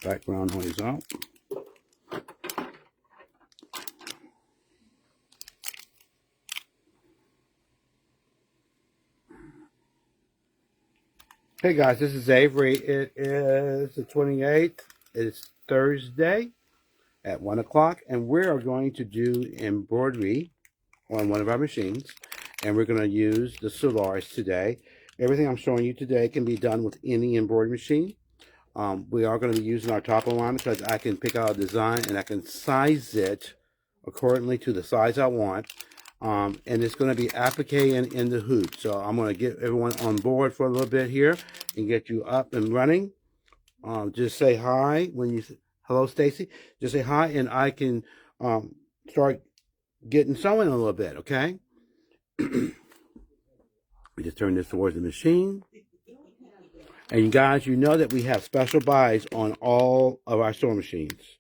background noise out. Hey guys, this is Avery. It is the 28th. It's Thursday at 1 o'clock, and we are going to do embroidery on one of our machines, and we're going to use the Solaris today. Everything I'm showing you today can be done with any embroidery machine. We are going to be using our top line because I can pick out a design and I can size it accordingly to the size I want. And it's going to be applique in the hoop. So I'm going to get everyone on board for a little bit here and get you up and running. Just say hi when you, hello Stacy. Just say hi and I can start getting sewing a little bit, okay? We just turn this towards the machine. And you guys, you know that we have special buys on all of our sewing machines.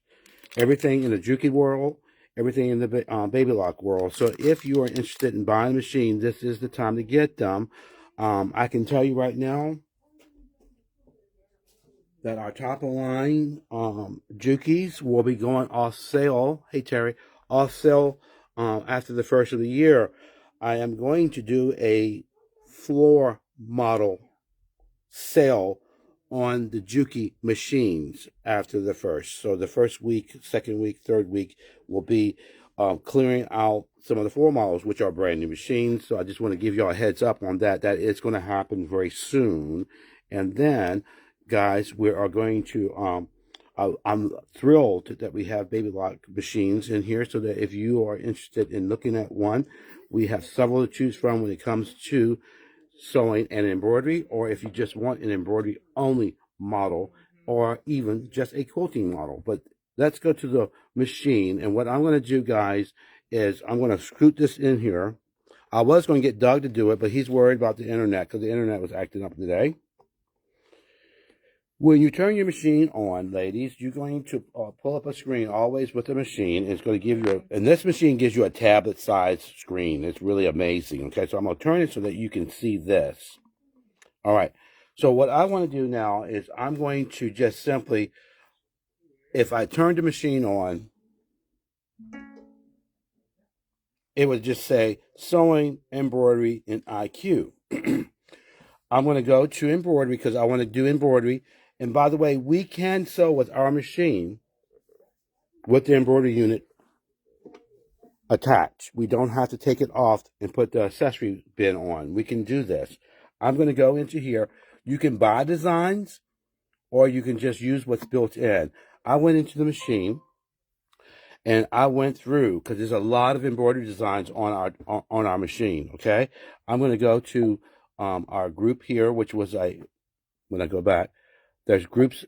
Everything in the Juki world, everything in the Baby Lock world. So if you are interested in buying a machine, this is the time to get them. I can tell you right now that our top of line Jukis will be going off sale. Hey Terry, off sale after the first of the year. I am going to do a floor model sale on the Juki machines after the first. So the first week, second week, third week will be clearing out some of the floor models, which are brand new machines. So I just want to give y'all a heads up on that. That it's going to happen very soon. And then, guys, we are going to, I'm thrilled that we have Baby Lock machines in here so that if you are interested in looking at one, we have several to choose from when it comes to sewing and embroidery, or if you just want an embroidery only model, or even just a quilting model. But let's go to the machine, and what I'm going to do, guys, is I'm going to scoot this in here. I was going to get Doug to do it, but he's worried about the internet because the internet was acting up today. When you turn your machine on, ladies, you're going to pull up a screen always with the machine. It's going to give you, and this machine gives you a tablet size screen. It's really amazing. Okay, so I'm going to turn it so that you can see this. All right, so what I want to do now is I'm going to just simply, if I turn the machine on, it would just say sewing, embroidery, and IQ. I'm going to go to embroidery because I want to do embroidery. And by the way, we can sew with our machine with the embroidery unit attached. We don't have to take it off and put the accessory bin on. We can do this. I'm going to go into here. You can buy designs or you can just use what's built in. I went into the machine and I went through because there's a lot of embroidery designs on our machine. Okay, I'm going to go to our group here, which was when I go back. There's groups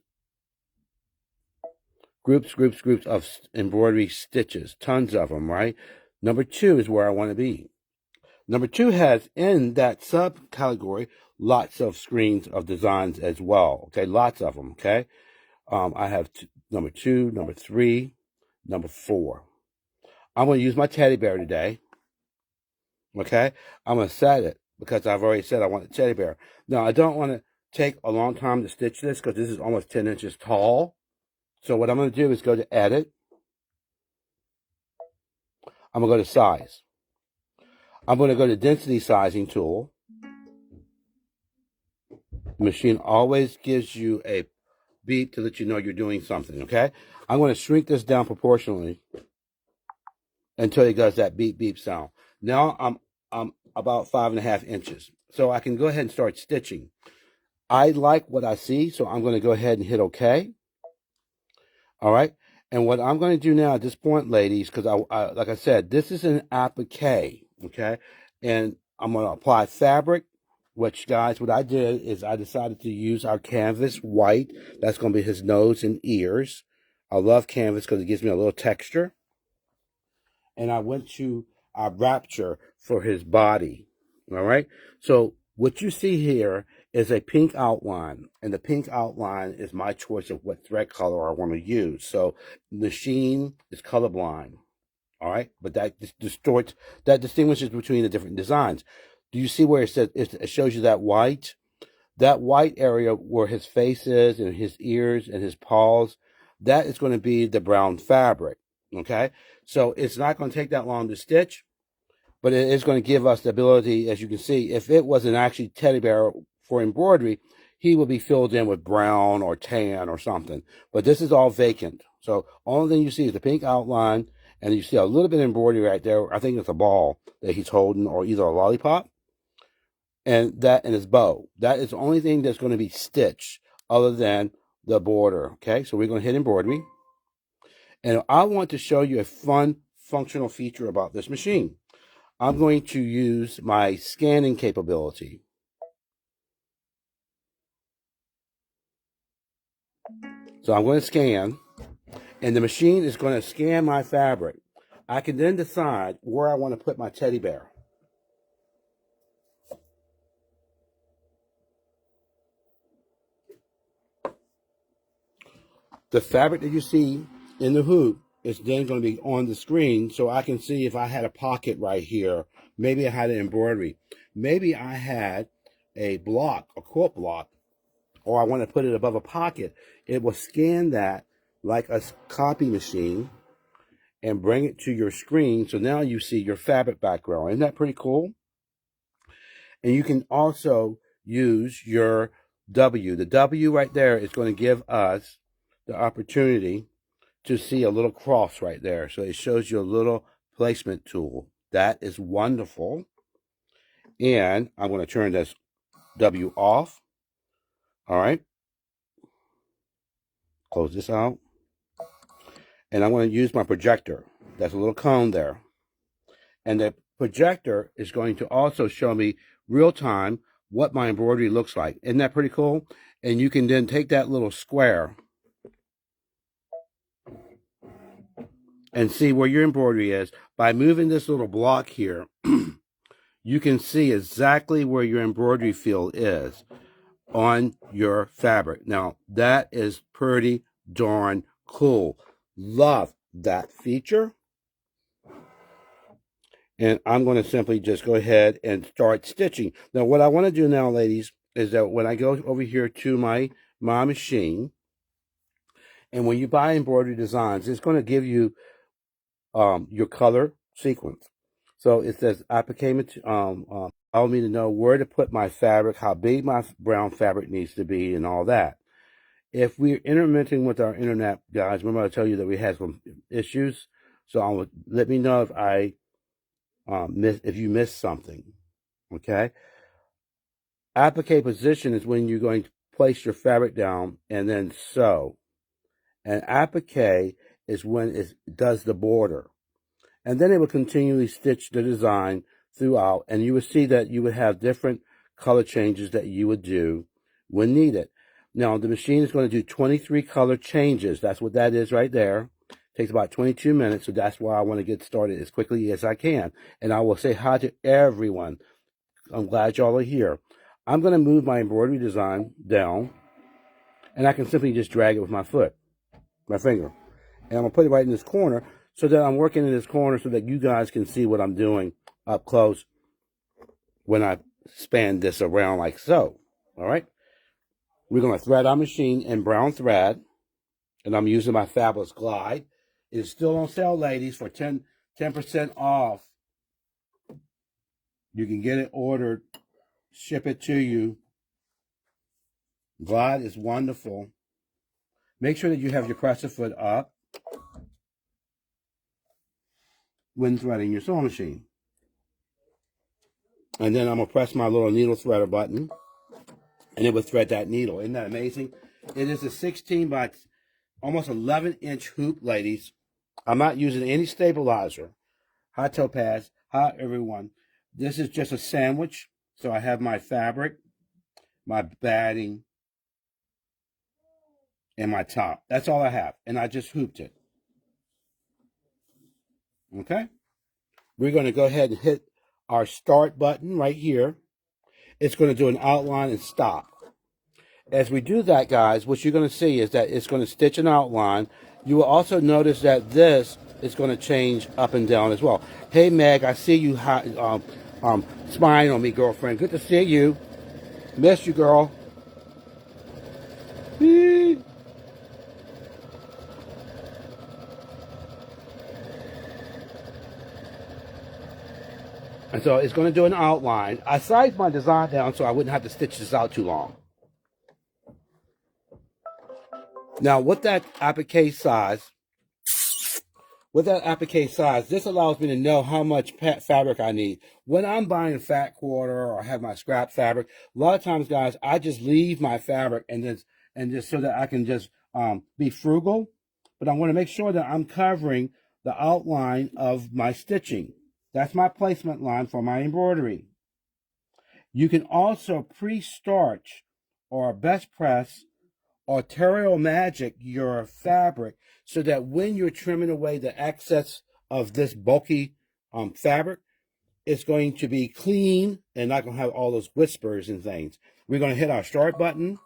of embroidery stitches, tons of them, right? Number 2 is where I want to be. Number 2 has in that subcategory lots of screens of designs as well, okay? Lots of them, okay? I have number 2, number 3, number 4. I'm going to use my teddy bear today, okay? I'm going to set it because I've already said I want a teddy bear. Now, I don't want to take a long time to stitch this because this is almost 10 inches tall. So what I'm going to do is go to edit. I'm going to go to size. I'm going to go to density sizing tool. The machine always gives you a beep to let you know you're doing something, okay? I'm going to shrink this down proportionally until it does that beep beep sound. Now I'm about 5.5 inches. So I can go ahead and start stitching. I like what I see, so I'm going to go ahead and hit OK. All right. And what I'm going to do now at this point, ladies, because I like I said, this is an applique, okay? And I'm going to apply fabric, which, guys, what I did is I decided to use our canvas white. That's going to be his nose and ears. I love canvas because it gives me a little texture. And I went to our Rapture for his body, all right? So what you see here is a pink outline, and the pink outline is my choice of what thread color I want to use. So machine is colorblind, all right? But that distinguishes between the different designs. Do you see where it says it shows you that white? That white area where his face is and his ears and his paws, that is going to be the brown fabric. Okay, so it's not going to take that long to stitch, but it is going to give us the ability, as you can see, if it was an actually teddy bear for embroidery, he would be filled in with brown or tan or something. But this is all vacant. So only thing you see is the pink outline, and you see a little bit of embroidery right there. I think it's a ball that he's holding, or either a lollipop, and his bow. That is the only thing that's going to be stitched other than the border. Okay, so we're going to hit embroidery. And I want to show you a fun functional feature about this machine. I'm going to use my scanning capability. So I'm going to scan, and the machine is going to scan my fabric. I can then decide where I want to put my teddy bear. The fabric that you see in the hoop is then going to be on the screen, so I can see if I had a pocket right here. Maybe I had an embroidery. Maybe I had a block, a quilt block, or I want to put it above a pocket. It will scan that like a copy machine and bring it to your screen. So now you see your fabric background. Isn't that pretty cool? And you can also use your W. The W right there is going to give us the opportunity to see a little cross right there. So it shows you a little placement tool. That is wonderful. And I'm going to turn this W off. All right. Close this out. And I'm going to use my projector. That's a little cone there. And the projector is going to also show me real time what my embroidery looks like. Isn't that pretty cool? And you can then take that little square and see where your embroidery is. By moving this little block here, you can see exactly where your embroidery field is on your fabric. Now, that is pretty darn cool. Love that feature. And I'm going to simply just go ahead and start stitching. Now, what I want to do now, ladies, is that when I go over here to my machine, and when you buy embroidery designs, it's going to give you your color sequence. So it says applique, allow me to know where to put my fabric, how big my brown fabric needs to be, and all that. If we're intermittent with our internet, guys, remember I tell you that we had some issues. So let me know if I if you missed something. Okay. Applique position is when you're going to place your fabric down and then sew. And applique is when it does the border. And then it will continually stitch the design throughout, and you would see that you would have different color changes that you would do when needed. Now, the machine is going to do 23 color changes. That's what that is right there. It takes about 22 minutes, so that's why I want to get started as quickly as I can. And I will say hi to everyone. I'm glad y'all are here. I'm going to move my embroidery design down, and I can simply just drag it with my foot, my finger. And I'm going to put it right in this corner so that I'm working in this corner so that you guys can see what I'm doing up close when I span this around like so. All right? We're going to thread our machine in brown thread, and I'm using my Fabulous Glide. It is still on sale, ladies, for 10% off. You can get it ordered, ship it to you. Glide is wonderful. Make sure that you have your presser foot up when threading your sewing machine. And then I'm going to press my little needle threader button, and it will thread that needle. Isn't that amazing? It is a 16 by almost 11-inch hoop, ladies. I'm not using any stabilizer. Hi, Topaz. Hi, everyone. This is just a sandwich. So I have my fabric, my batting, and my top. That's all I have. And I just hooped it. Okay? We're going to go ahead and hit our start button right here. It's going to do an outline and stop. As we do that, guys, what you're going to see is that it's going to stitch an outline. You will also notice that this is going to change up and down as well. Hey, Meg, I see you spying on me, girlfriend. Good to see you. Missed you, girl. And so it's going to do an outline. I sized my design down so I wouldn't have to stitch this out too long. Now, with that applique size, this allows me to know how much fabric I need. When I'm buying fat quarter or have my scrap fabric, a lot of times, guys, I just leave my fabric and just so that I can just be frugal. But I want to make sure that I'm covering the outline of my stitching. That's my placement line for my embroidery. You can also pre-starch or best press or Terrio Magic your fabric so that when you're trimming away the excess of this bulky fabric, it's going to be clean and not going to have all those whispers and things. We're going to hit our start button.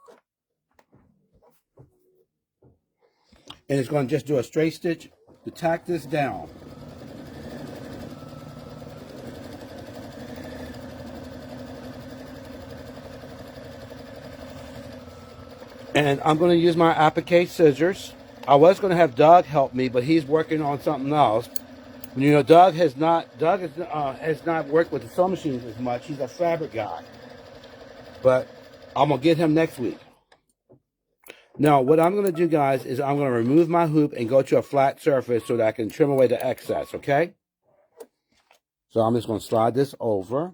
And it's going to just do a straight stitch to tack this down. And I'm going to use my applique scissors. I was going to have Doug help me, but he's working on something else. You know, Doug has not worked with the sewing machines as much. He's a fabric guy. But I'm going to get him next week. Now, what I'm going to do, guys, is I'm going to remove my hoop and go to a flat surface so that I can trim away the excess, okay? So I'm just going to slide this over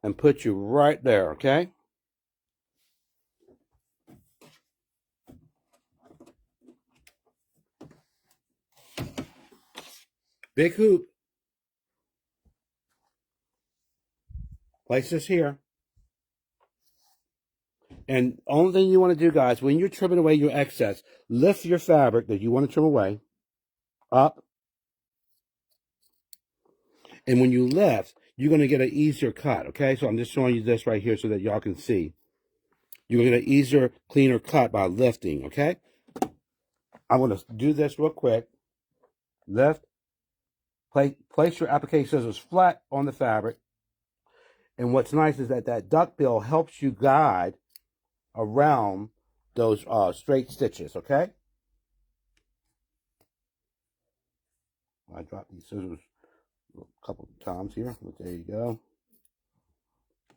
and put you right there, okay? Big hoop. Place this here. And only thing you want to do, guys, when you're trimming away your excess, lift your fabric that you want to trim away up. And when you lift, you're going to get an easier cut, okay? So I'm just showing you this right here so that y'all can see. You're going to get an easier, cleaner cut by lifting, okay? I'm going to do this real quick. Lift. Place your applique scissors flat on the fabric. And what's nice is that duckbill helps you guide around those straight stitches, okay? I dropped these scissors a couple of times here, but there you go.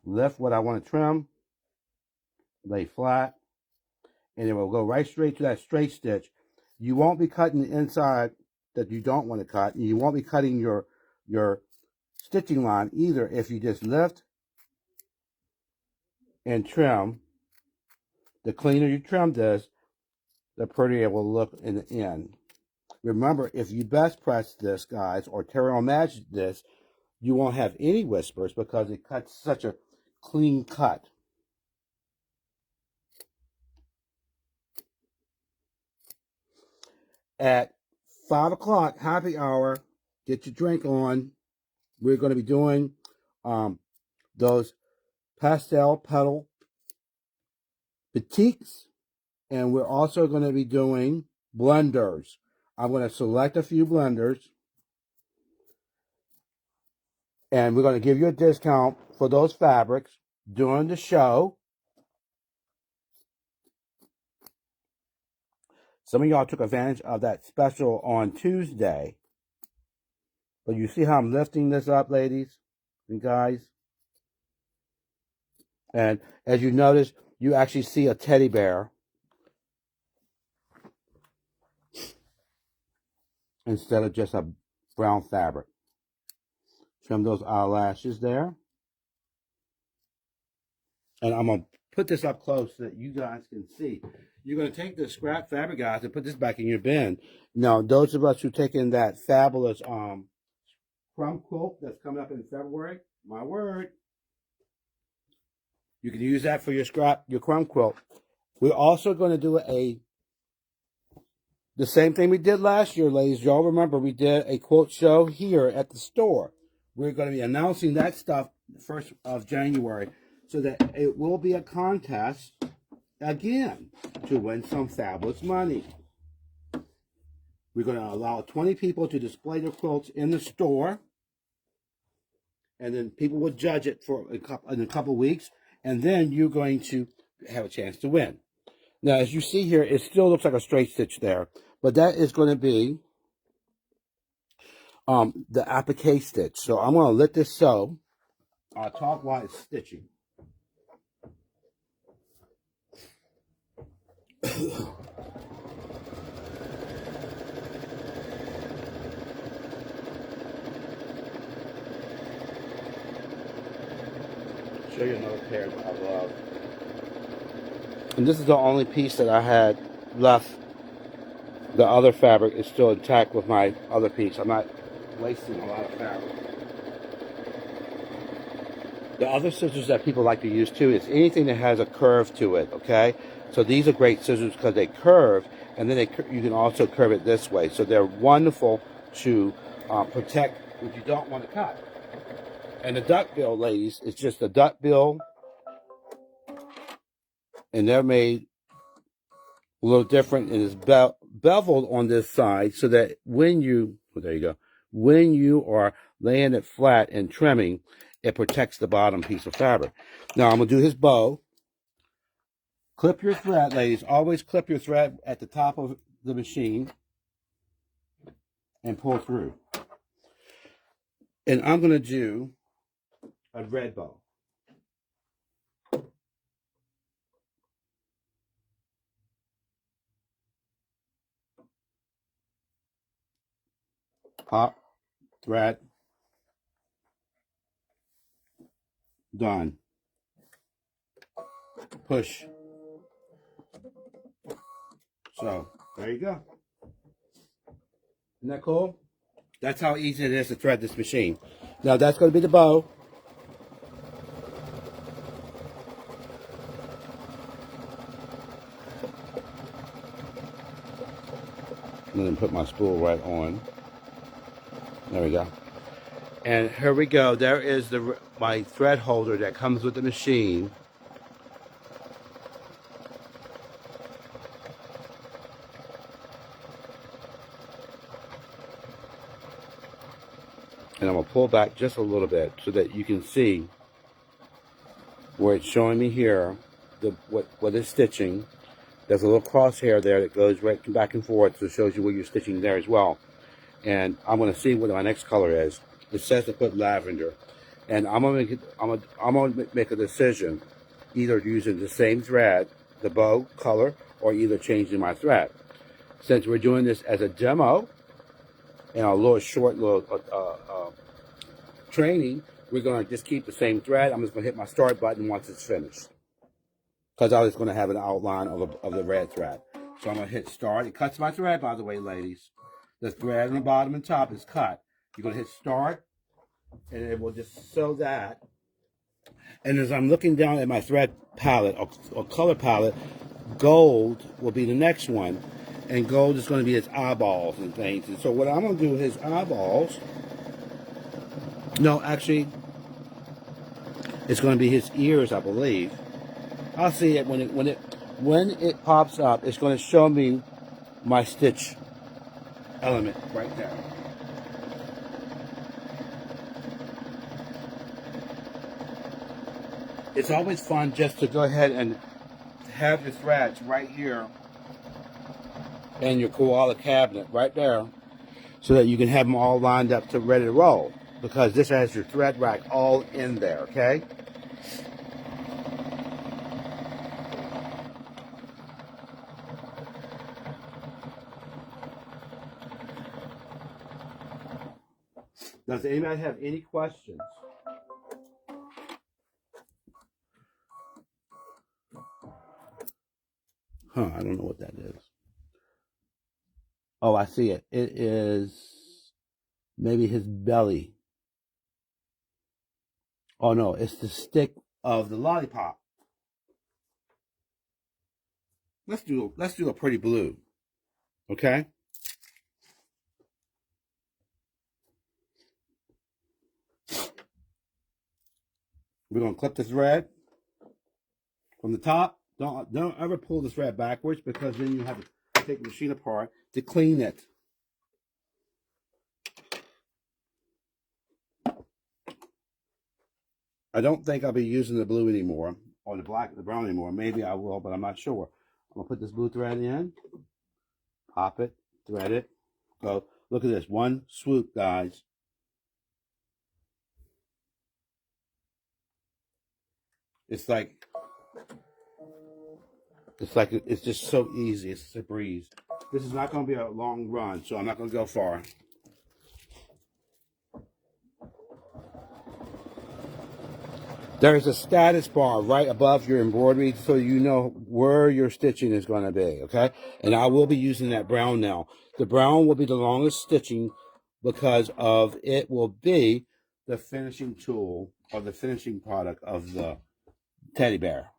Lift what I want to trim, lay flat, and it will go right straight to that straight stitch. You won't be cutting the inside that you don't want to cut, and you won't be cutting your stitching line either if you just lift and trim. The cleaner you trim this, the prettier it will look in the end. Remember, if you best press this, guys, or Terrio Magic this, you won't have any whispers because it cuts such a clean cut. At 5 o'clock, happy hour, get your drink on. We're going to be doing those pastel petal batiks, and we're also going to be doing blenders. I'm going to select a few blenders, and we're going to give you a discount for those fabrics during the show. Some of y'all took advantage of that special on Tuesday. But you see how I'm lifting this up, ladies and guys? And as you notice, you actually see a teddy bear instead of just a brown fabric. Trim those eyelashes there. And I'm going to put this up close so that you guys can see. You're going to take the scrap fabric, guys, and put this back in your bin. Now, those of us who taken that fabulous crumb quilt that's coming up in February, my word, you can use that for your crumb quilt. We're also going to do the same thing we did last year, ladies. Y'all remember we did a quote show here at the store. We're going to be announcing that stuff the 1st of January so that it will be a contest again to win some fabulous money. We're going to allow 20 people to display their quilts in the store, and then people will judge it in a couple weeks, and then you're going to have a chance to win. Now, as you see here, it still looks like a straight stitch there, but that is going to be the applique stitch. So I'm going to let this sew. I'll talk while it's stitching. Show you another pair that I love. And this is the only piece that I had left. The other fabric is still intact with my other piece. I'm not wasting a lot of fabric. The other scissors that people like to use too is anything that has a curve to it, okay? So these are great scissors because they curve, and then you can also curve it this way. So they're wonderful to protect what you don't want to cut. And the duckbill, ladies, is just a duckbill, and they're made a little different, and it's beveled on this side so that when you, well, there you go, when you are laying it flat and trimming, it protects the bottom piece of fabric. Now I'm going to do his bow. Clip your thread, ladies. Always clip your thread at the top of the machine and pull through. And I'm going to do a red bow. Pop, thread, done. Push. So, there you go. Isn't that cool? That's how easy it is to thread this machine. Now, that's going to be the bow. I'm going to put my spool right on. There we go. And here we go. There is my thread holder that comes with the machine. And I'm going to pull back just a little bit so that you can see where it's showing me here what is stitching. There's a little crosshair there that goes right back and forth, so it shows you where you're stitching there as well. And I'm going to see what my next color is. It says to put lavender, and I'm going to make a decision, either using the same thread, the bow color, or either changing my thread. Since we're doing this as a demo and a little short training, we're going to just keep the same thread. I'm just going to hit my start button once it's finished, because I was going to have an outline of the red thread. So I'm going to hit start. It cuts my thread, by the way, ladies. The thread on the bottom and top is cut. You're going to hit start, and it will just sew that. And as I'm looking down at my thread palette or color palette, gold will be the next one. And gold is going to be his eyeballs and things. And so what I'm going to do with his eyeballs, no, actually, it's going to be his ears, I believe. I'll see it when it pops up. It's going to show me my stitch element right there. It's always fun just to go ahead and have your threads right here in your koala cabinet right there, so that you can have them all lined up to ready to roll, because this has your thread rack all in there, okay? Does anybody have any questions? I don't know what that is. Oh, I see it. It is maybe his belly. Oh no, it's the stick of the lollipop. Let's do a pretty blue. Okay? We're going to clip the thread from the top. Don't ever pull the thread backwards, because then you have to take the machine apart to clean it. I don't think I'll be using the blue anymore, or the black, the brown anymore. Maybe I will, but I'm not sure. I'm going to put this blue thread in, pop it, thread it, go Look at this. One swoop, guys. It's like it's just so easy. It's a breeze. This is not going to be a long run, so I'm not going to go far. There's a status bar right above your embroidery so you know where your stitching is going to be, okay? And I will be using that brown now. The brown will be the longest stitching because of it will be the finishing tool or the finishing product of the teddy bear.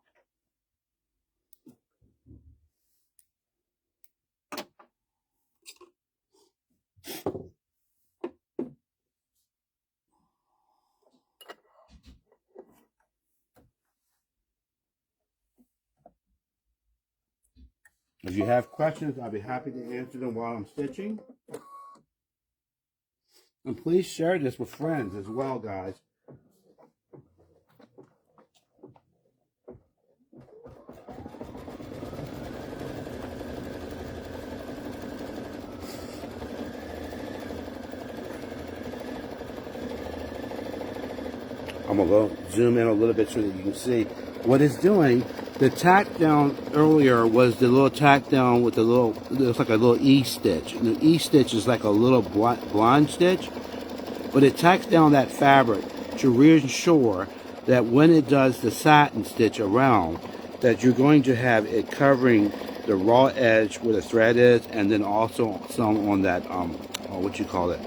If you have questions, I'll be happy to answer them while I'm stitching. And please share this with friends as well, guys. I'm going to go zoom in a little bit so that you can see what it's doing. The tack down earlier was the little tack down with the little, it looks like a little E stitch. And the E stitch is like a little blind stitch, but it tacks down that fabric to reassure that when it does the satin stitch around, that you're going to have it covering the raw edge where the thread is, and then also some on that, what you call it,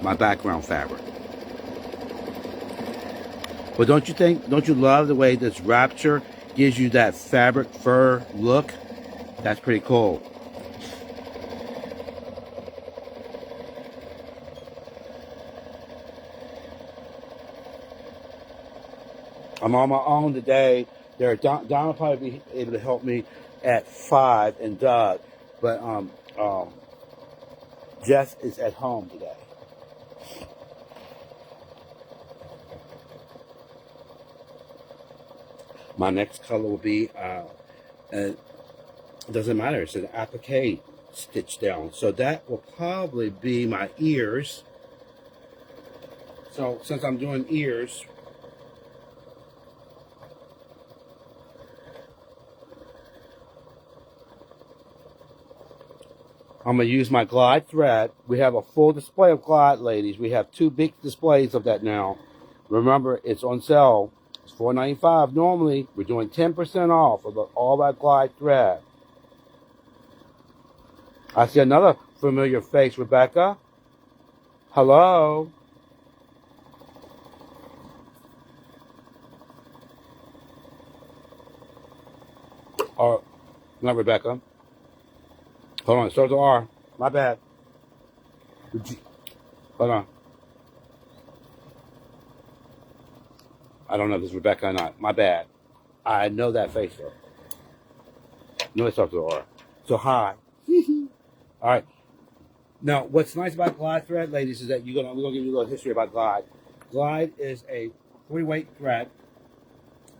my background fabric. But don't you love the way this Rapture gives you that fabric fur look? That's pretty cool. I'm on my own today. Don will probably be able to help me at 5 and Doug. But Jess is at home today. My next color will be, it doesn't matter, it's an applique stitch down. So that will probably be my ears. So since I'm doing ears, I'm going to use my glide thread. We have a full display of glide, ladies. We have 2 big displays of that now. Remember, it's on sale. It's $4.95 normally. We're doing 10% off of all that glide thread. I see another familiar face, Rebecca. Hello. Or, not Rebecca. Hold on, it starts with R. My bad. Hold on. I don't know if it's Rebecca or not. My bad. I know that face though. No, it starts with R. So hi. All right. Now, what's nice about glide thread, ladies, is that we're gonna give you a little history about glide. Glide is a 3-weight thread.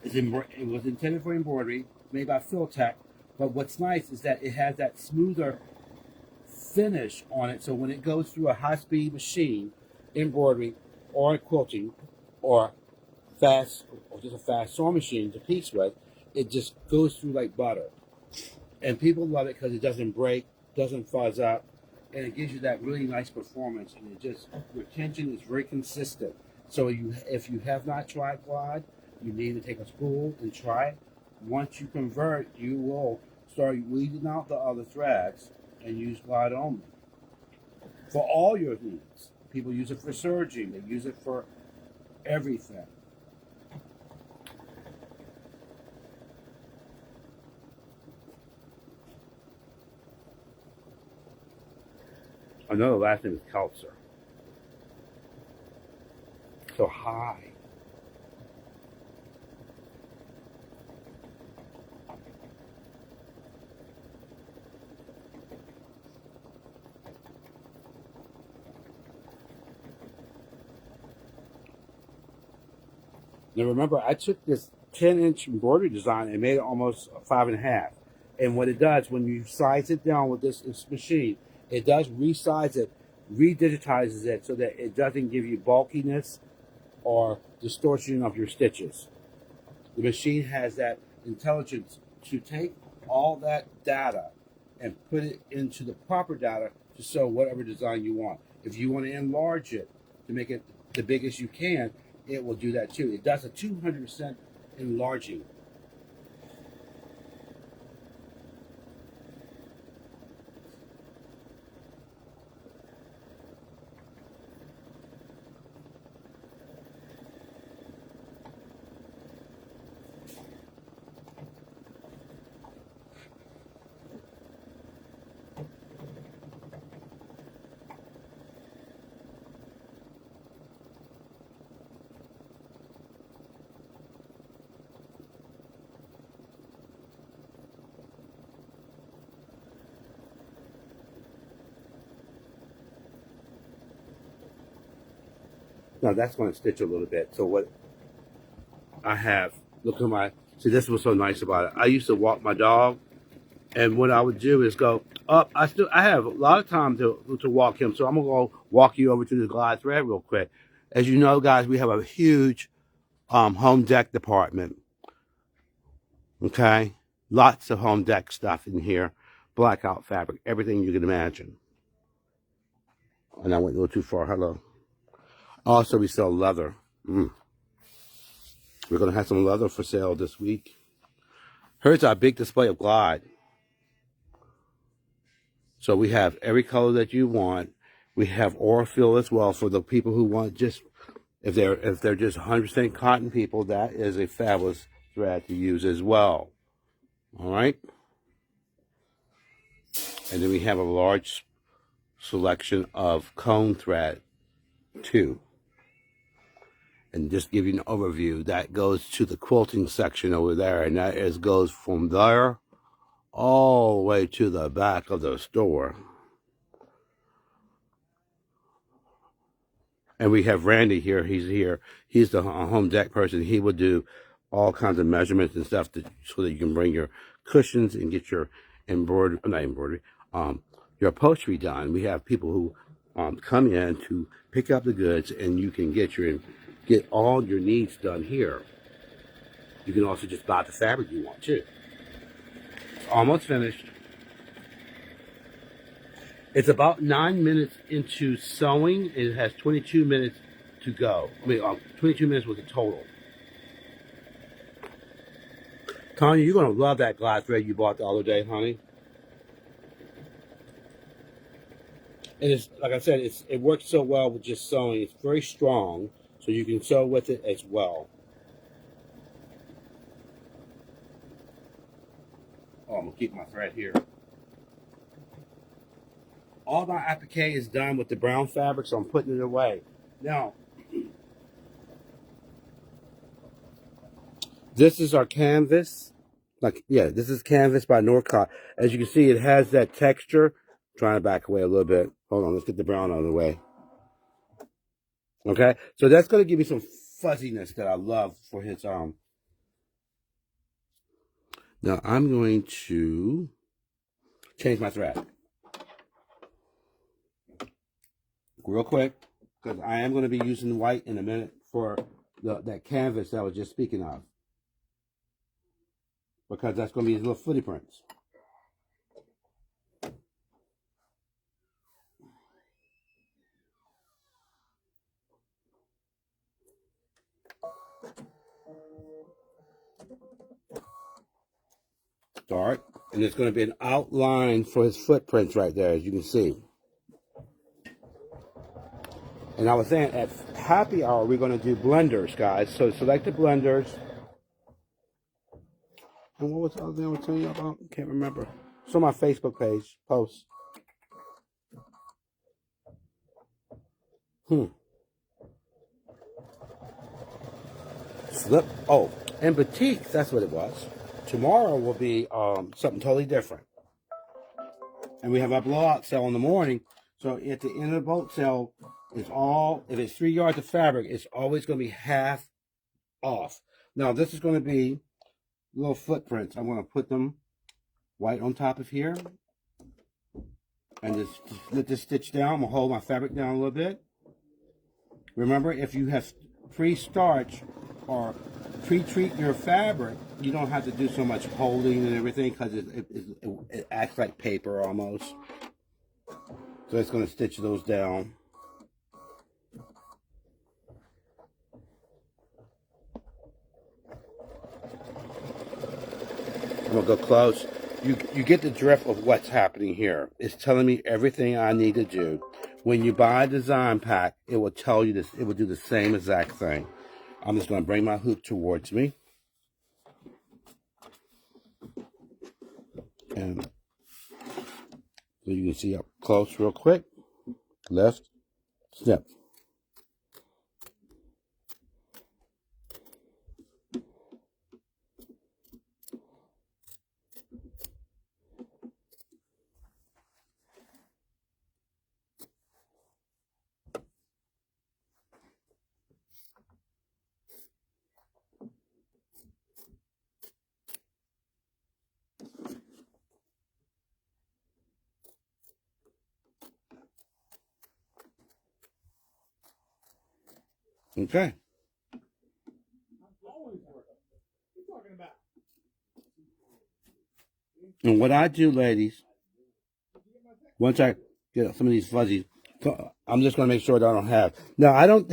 It was intended for embroidery, made by Filtech. But what's nice is that it has that smoother finish on it. So when it goes through a high-speed machine, embroidery or quilting, or just a fast sewing machine to piece with, it just goes through like butter. And people love it because it doesn't break, doesn't fuzz up, and it gives you that really nice performance. And your tension is very consistent. So if you have not tried glide, you need to take a spool and try it. Once you convert, you will start weeding out the other threads and use glide only for all your needs. People use it for serging. They use it for everything. I know the last name is Keltzer. So hi. Now remember, I took this 10-inch embroidery design and made it almost 5.5. And what it does, when you size it down with this machine, it does resize it redigitizes it so that it doesn't give you bulkiness or distortion of your stitches. The machine has that intelligence to take all that data and put it into the proper data to sew whatever design you want. If you want to enlarge it to make it the biggest you can, it will do that too. It does a 200% enlarging. Now that's going to stitch a little bit. So what I have, look at my, see, this was so nice about it. I used to walk my dog, and what I would do is go up. I have a lot of time to walk him, so I'm gonna go walk you over to the glide thread real quick. As you know, guys, we have a huge home deck department. Okay, lots of home deck stuff in here, blackout fabric, everything you can imagine. And I went a little too far. Hello. Also, we sell leather. We're gonna have some leather for sale this week. Here's our big display of glide. So we have every color that you want. We have Orfil as well for the people who want just, if they're just 100% cotton people, that is a fabulous thread to use as well. All right. And then we have a large selection of cone thread too. And just give you an overview, that goes to the quilting section over there, and that goes from there all the way to the back of the store. And we have Randy here. He's here. He's the home deck person. He will do all kinds of measurements and stuff so that you can bring your cushions and get your your upholstery done. We have people who come in to pick up the goods, and you can get all your needs done here. You can also just buy the fabric you want too. It's almost finished. It's about 9 minutes into sewing. It has 22 minutes to go. 22 minutes was the total. Tanya, you're going to love that glide thread you bought the other day, honey. And it's, like I said, it works so well with just sewing. It's very strong, so you can sew with it as well. Oh, I'm going to keep my thread here. All my applique is done with the brown fabric, so I'm putting it away. Now, this is our canvas. This is canvas by Norcott. As you can see, it has that texture. I'm trying to back away a little bit. Hold on, let's get the brown out of the way. Okay, so that's going to give me some fuzziness that I love for his Now I'm going to change my thread real quick, because I am going to be using white in a minute for that canvas that I was just speaking of, because that's going to be his little footy prints. Start, and it's going to be an outline for his footprints right there, as you can see. And I was saying, at happy hour, we're going to do blenders, guys. So select the blenders. And what was the other thing I was telling you about? Can't remember. It's on my Facebook page, post. Slip. Oh, and boutique, that's what it was. Tomorrow will be something totally different. And we have our blowout sale in the morning. So at the end of the boat sale, it's all, if it's 3 yards of fabric, it's always going to be half off. Now, this is going to be little footprints. I'm going to put them white on top of here. And just let this stitch down. I'm going to hold my fabric down a little bit. Remember, if you have pre-starch or pre-treat your fabric, you don't have to do so much holding and everything because it acts like paper almost. So it's going to stitch those down. I'm going to go close. You get the drift of what's happening here. It's telling me everything I need to do. When you buy a design pack, it will tell you this. It will do the same exact thing. I'm just going to bring my hoop towards me. And so you can see up close real quick. Lift, snip. Okay. And what I do, ladies, once I get some of these fuzzies, I'm just going to make sure that I don't have. Now, I don't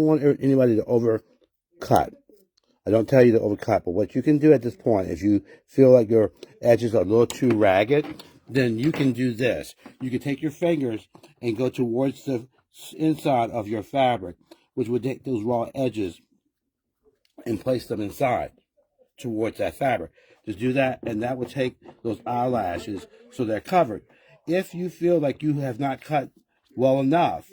want anybody to overcut. I don't tell you to overcut, but what you can do at this point, if you feel like your edges are a little too ragged, then you can do this. You can take your fingers and go towards the inside of your fabric, which would take those raw edges and place them inside towards that fabric. Just do that, and that will take those eyelashes so they're covered. If you feel like you have not cut well enough,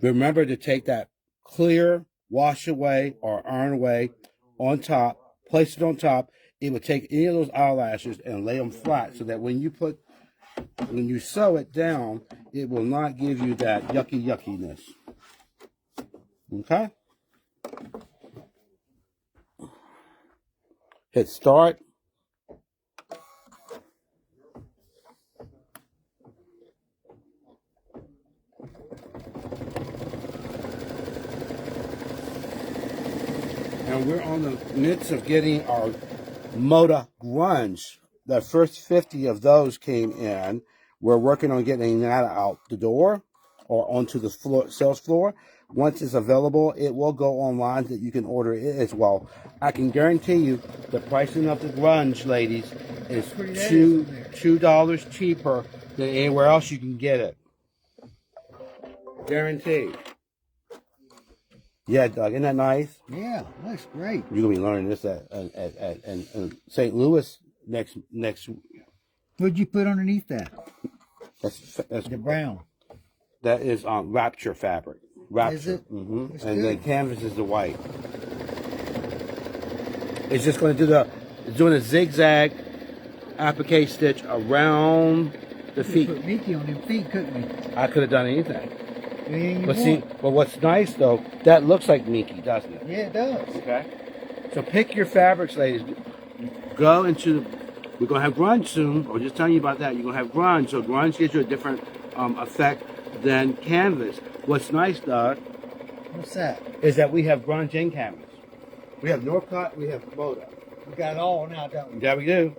remember to take that clear wash away or iron away on top, place it on top. It will take any of those eyelashes and lay them flat so that when you sew it down, it will not give you that yuckiness. Okay? Hit start. And we're on the midst of getting our Moda Grunge. The first 50 of those came in. We're working on getting that out the door or onto the floor, sales floor. Once it's available, it will go online that you can order it as well. I can guarantee you the pricing of the grunge, ladies, is $2 cheaper than anywhere else you can get it. Guaranteed. Yeah, Doug, isn't that nice? Yeah, that's great. You're gonna be learning this at St. Louis next. What'd you put underneath that? That's The brown. That is Rapture fabric. Rapture. Is it? Mm-hmm. And the canvas is the white. It's just going to do doing a zigzag applique stitch around the feet. Put Mickey on them feet, couldn't we? I could have done anything. Anything But see, but what's nice though, that looks like Mickey, doesn't it? Yeah, it does. Okay. So pick your fabrics, ladies. Go into. We're gonna have grunge soon. I was just telling you about that. You're gonna have grunge. So grunge gives you a different effect than canvas. What's nice, Doug, What's that? is that we have grunge and canvas. We have Northcott, we have Moda. We got it all now, don't we? Yeah, we do.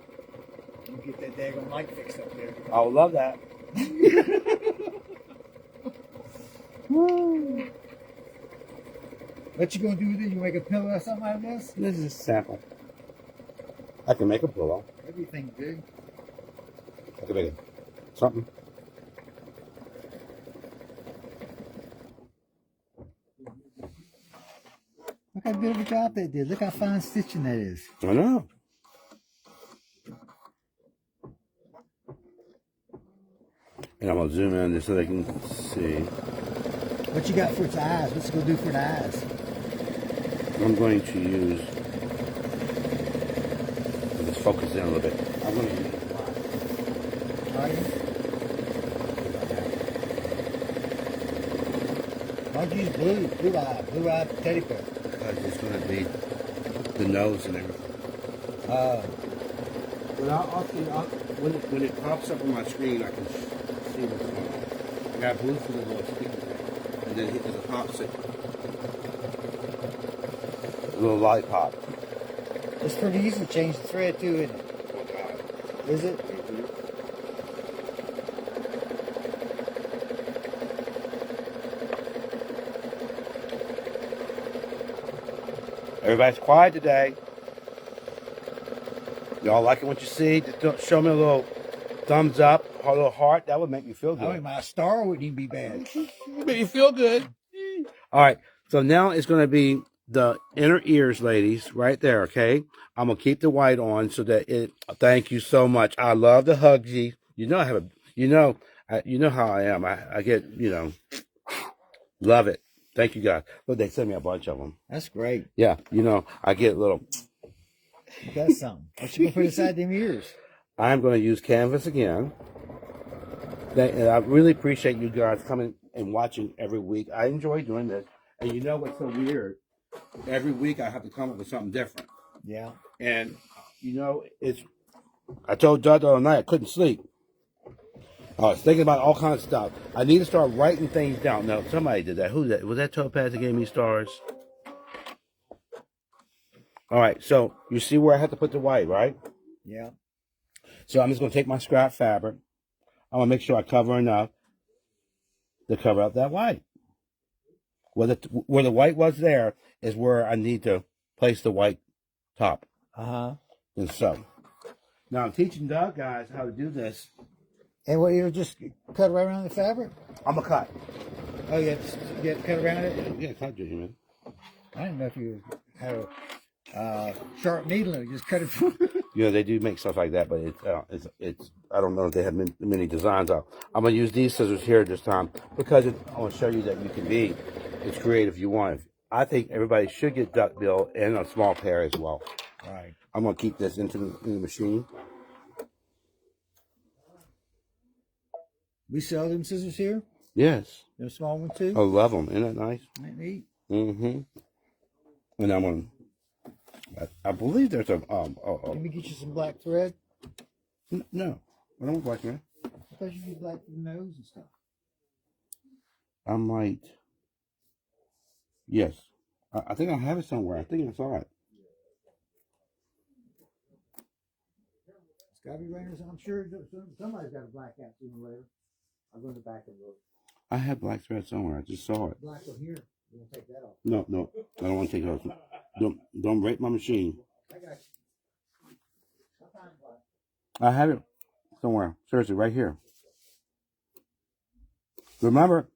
You get that daggone light fixed up there. I would love that. Woo. What you gonna do with it? You make a pillow or something out of this? This is a sample. I can make a pillow. Everything good. I can make something. Look how good of a job they did. Look how fine stitching that is. I know. And I'm gonna zoom in just so they can see. What you got for its eyes? What's it gonna do for the eyes? I'm going to use. Let's focus in a little bit. I'm going to use. Are you? Why'd you use blue eye teddy bear? Because it's going to be the nose and everything. But when it pops up on my screen, I can see what's going on. I got blue for the little sticky thing, and then there's a popsicle, a little lollipop. It's pretty easy to change the thread too, isn't it? Oh God. Is it? Everybody's quiet today. Y'all liking what you see? Just show me a little thumbs up, a little heart. That would make me feel I good. mean, my star wouldn't even be bad. Make you feel good. All right. So now it's going to be the inner ears, ladies, right there. Okay. I'm gonna keep the white on so that it. Thank you so much. I love the hugsy. You know I have a. You know how I am. I get. Love it. Thank you guys. Look, they sent me a bunch of them. That's great. Yeah. I get a little. You got something. What you gonna put inside them ears? I'm going to use canvas again. And I really appreciate you guys coming and watching every week. I enjoy doing this. And you know what's so weird? Every week I have to come up with something different. Yeah. And, I told Doug the other night I couldn't sleep. I was thinking about all kinds of stuff. I need to start writing things down. Now, somebody did that. Who did that? Was that Topaz that gave me stars? All right. So you see where I have to put the white, right? Yeah. So I'm just going to take my scrap fabric. I'm going to make sure I cover enough to cover up that white. Where the white was there is where I need to place the white top. Uh-huh. And so, now I'm teaching Doug guys how to do this. And what, you just cut right around the fabric? I'm going to cut. Oh, you have to cut around it? Yeah, cut, man. I didn't know if you had a sharp needle and just cut it. They do make stuff like that, but it's I don't know if they have many designs out. I'm going to use these scissors here this time because I want to show you that you can be as creative if you want. I think everybody should get duckbill and a small pair as well. Right. I'm going to keep this in the machine. We sell them scissors here? Yes. Them small ones too? I love them. Isn't that nice? Ain't neat. Mm-hmm. And I'm going to... I believe there's a... Let me get you some black thread. No. I don't want black thread. I thought you used black for the nose and stuff. I might... Yes. I think I have it somewhere. I think I saw it. It's got to be Rainers. I'm sure somebody's got a black hat sooner or later. I'll go in the back and look. I have black thread somewhere. I just saw it. Black one here. You want to take that off? No. I don't want to take it off. Don't break my machine. I got you. I have it somewhere. Seriously, right here. Remember,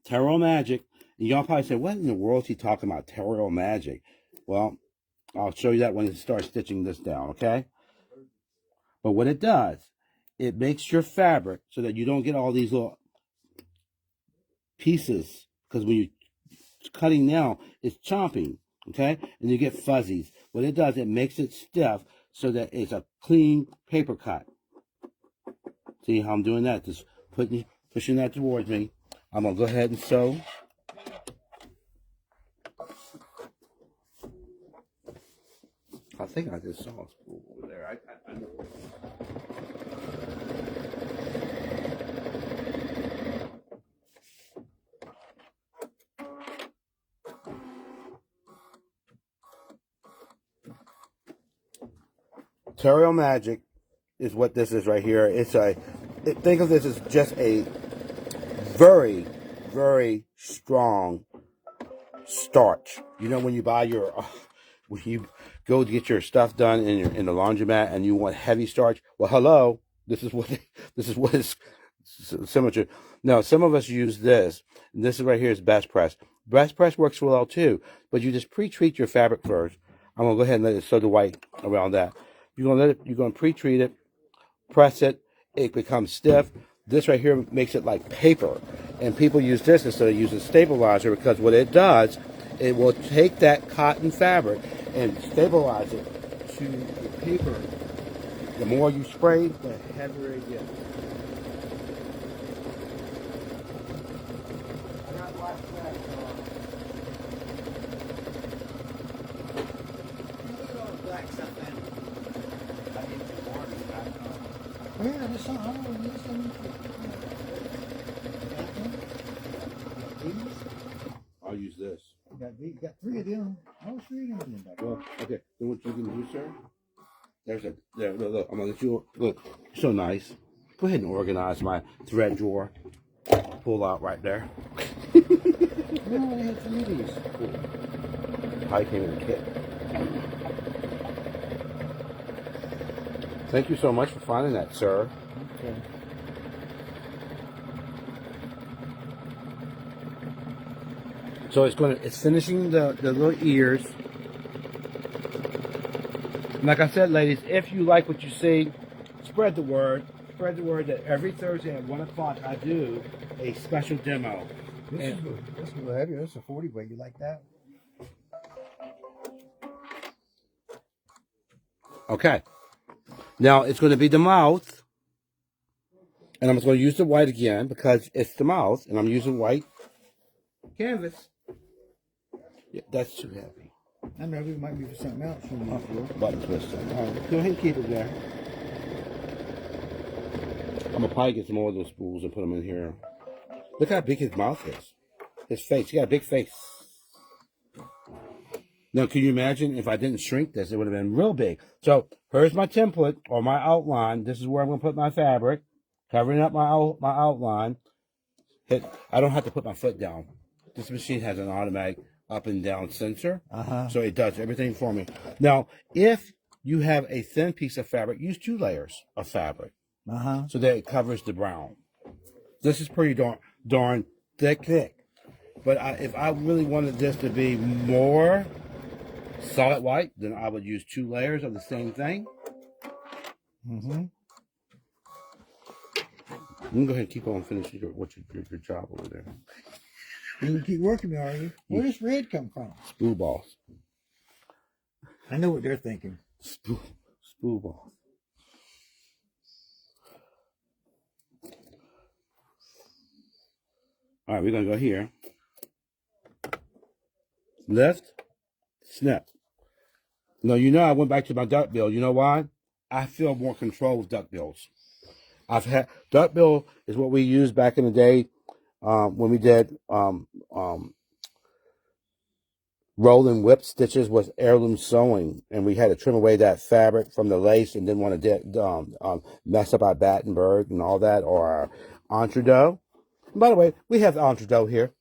Tarot Magic. And y'all probably say, what in the world is he talking about, Tarot Magic? Well, I'll show you that when you start stitching this down, okay? But what it does, it makes your fabric so that you don't get all these little pieces. Because when you're cutting now, it's chomping, okay? And you get fuzzies. What it does, it makes it stiff so that it's a clean paper cut. See how I'm doing that? Just pushing that towards me. I'm going to go ahead and sew. I think I just saw a spool over there. I know. Tarot Magic is what this is right here. Think of this as just a very, very strong starch. You know when you buy when you go to get your stuff done in the laundromat and you want heavy starch? Well, hello, this is what is similar to. Now, some of us use this. And this is right here is best press. Best press works well too, but you just pre-treat your fabric first. I'm gonna go ahead and let it sew the white around that. You're gonna pre-treat it, press it, it becomes stiff. This right here makes it like paper. And people use this instead of using stabilizer because what it does, it will take that cotton fabric and stabilize it to the paper. The more you spray, the heavier it gets. I got black thread. Look at all the black stuff, man. I need to Yeah, there's some. I don't know. There's some. I'll use this. Got three of them. Oh, three of them. Well, okay. Then what you can do, sir? There. Look. I'm gonna let you look. So nice. Go ahead and organize my thread drawer. Pull out right there. No, they had three of these. I came in a kit. Thank you so much for finding that, sir. Okay. So it's finishing the little ears. Like I said, ladies, if you like what you see, spread the word. Spread the word that every Thursday at 1 o'clock I do a special demo. This is a little heavier. This is a 40 weight. You like that? Okay. Now it's going to be the mouth. And I'm just going to use the white again because it's the mouth. And I'm using white canvas. Yeah, that's too heavy. I know it might be for something else. Button twister. All right, go ahead and keep it there. I'm going to probably get some more of those spools and put them in here. Look how big his mouth is. His face. He got a big face. Now, can you imagine if I didn't shrink this? It would have been real big. So, here's my template or my outline. This is where I'm going to put my fabric. Covering up my outline. I don't have to put my foot down. This machine has an automatic up and down sensor. So it does everything for me. Now, if you have a thin piece of fabric, use 2 layers of fabric. So that it covers the brown. This is pretty darn thick. But if I really wanted this to be more solid white, then I would use 2 layers of the same thing. You can go ahead and keep on finishing your job over there. You can keep working, are you? Where does red come from? Spool balls. I know what they're thinking. Spool balls. All right, we're going to go here. Lift, snip. Now, I went back to my duckbill. You know why? I feel more control with duckbills. Duckbill is what we used back in the day when we did rolling whip stitches with heirloom sewing, and we had to trim away that fabric from the lace and didn't want to mess up our Battenberg and all that, or our entredot. By the way, we have the entredot here.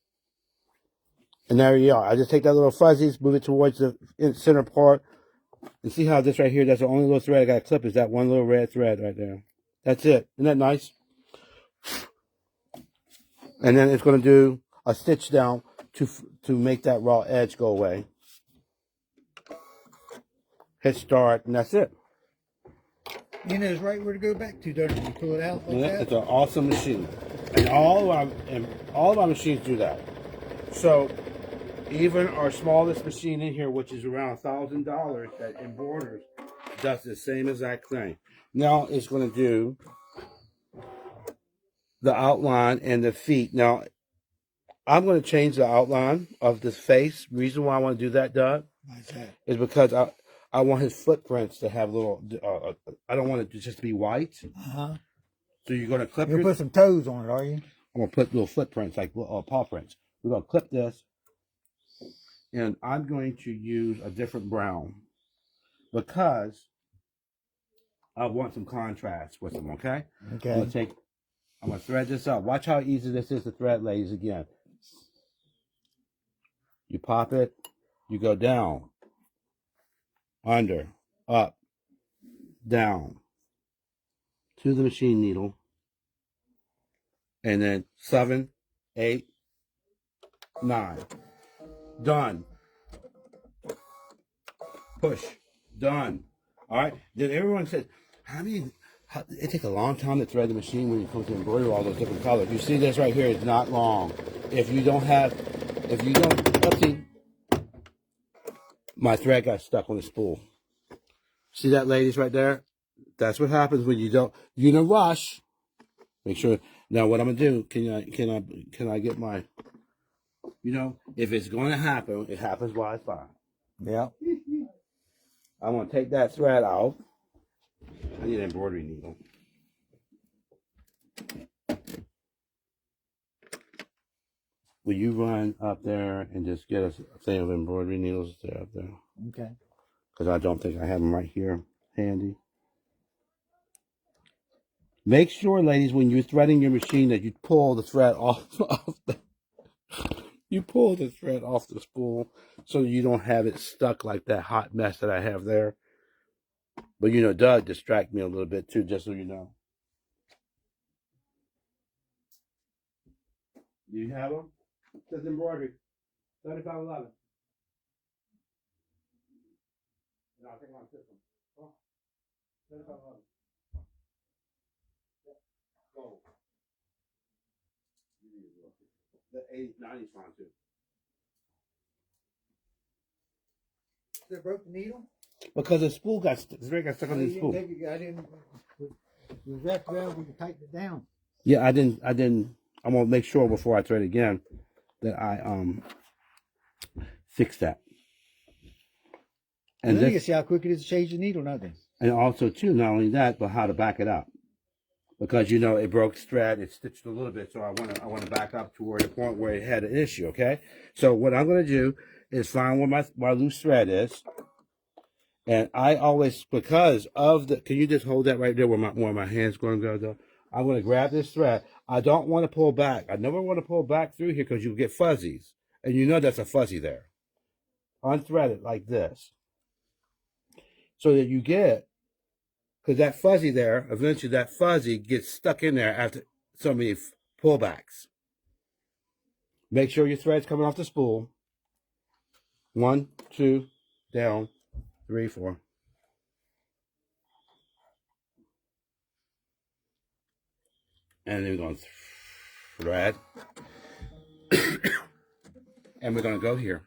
And there you are. I just take that little fuzzies, move it towards the center part, and see how this right here, that's the only little thread I got to clip, is that one little red thread right there. That's it. Isn't that nice? And then it's going to do a stitch down to make that raw edge go away. Hit start, and that's it. You know, it's right where to go back to, don't you? Pull it out like that. It's an awesome machine, and all of our machines do that. So even our smallest machine in here, which is around $1,000, that embroiders, does the same exact thing. Now it's going to do the outline and the feet. Now I'm going to change the outline of this face. Reason why I want to do that, Doug, is because I want his footprints to have little. I don't want it to just be white. So you're going to clip. You'll put some toes on it, are you? I'm going to put little footprints, like paw prints. We're going to clip this, and I'm going to use a different brown because I want some contrast with them. Okay. Okay. I'm going to thread this up. Watch how easy this is to thread, ladies. Again, you pop it, you go down, under, up, down to the machine needle, and then 7, 8, 9. Done. Push. Done. All right. Then everyone says, it takes a long time to thread the machine when you come to embroider all those different colors. You see this right here is not long. If you don't, see, my thread got stuck on the spool. See that, ladies, right there? That's what happens when you're in a rush. Make sure. Now, what I'm gonna do? Can I get my? If it's going to happen, it happens while it's fine. Yeah. I'm gonna take that thread out. I need an embroidery needle. will you run up there and just get us a thing of embroidery needles there up there? Okay. Because I don't think I have them right here handy. Make sure, ladies, when you're threading your machine that you pull the thread off, you pull the thread off the spool so you don't have it stuck like that hot mess that I have there. But you know, it does distract me a little bit too, just so you know. Do you have them? It says embroidery. 3511. No, I think I'm on system. Oh, 3511. Go. The 890 is fine too. They broke the needle? Because the spool got stuck. The thread got stuck on the spool. I didn't. It was wrapped around. We could tighten it down. Yeah, I didn't. I'm gonna make sure before I thread again that I fix that. And then you can see how quick it is to change the needle, nothing. And also too, not only that, but how to back it up. Because you know it broke thread, it stitched a little bit, so I wanna back up to where the point where it had an issue, okay? So what I'm gonna do is find where my loose thread is. And I always, because of the, can you just hold that right there where my hand's gonna go though? I'm gonna grab this thread. I don't want to pull back. I never want to pull back through here because you get fuzzies. And you know that's a fuzzy there. Unthread it like this. So that you get, because that fuzzy there, eventually that fuzzy gets stuck in there after so many pullbacks. Make sure your thread's coming off the spool. 1, 2, down, 3, 4. And then we're going to thread. And we're going to go here.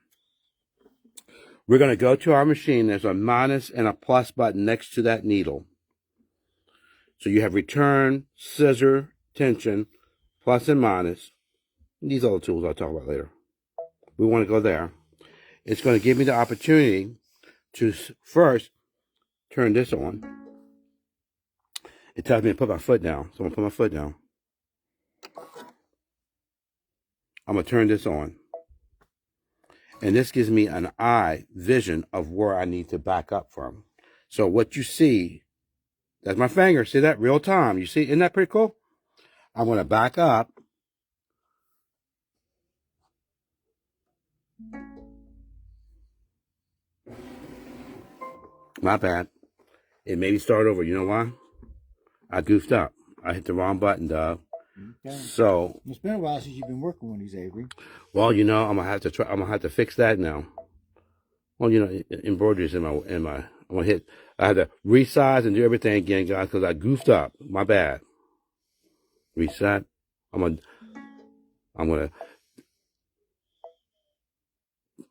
We're going to go to our machine. There's a minus and a plus button next to that needle. So you have return, scissor, tension, plus and minus. These are the tools I'll talk about later. We want to go there. It's going to give me the opportunity to first turn this on. It tells me to put my foot down. So I'm going to put my foot down. I'm going to turn this on. And this gives me an eye vision of where I need to back up from. So what you see, that's my finger. See that? Real time. You see? Isn't that pretty cool? I'm going to back up. My bad. It made me start over. You know why? I goofed up. I hit the wrong button, dog. Okay. So it's been a while since you've been working on these, Avery. Well, you know, I'm gonna have to try. I'm gonna have to fix that now. Well, you know, embroidery is in my. I'm gonna hit. I had to resize and do everything again, guys, because I goofed up. My bad. Reset. I'm gonna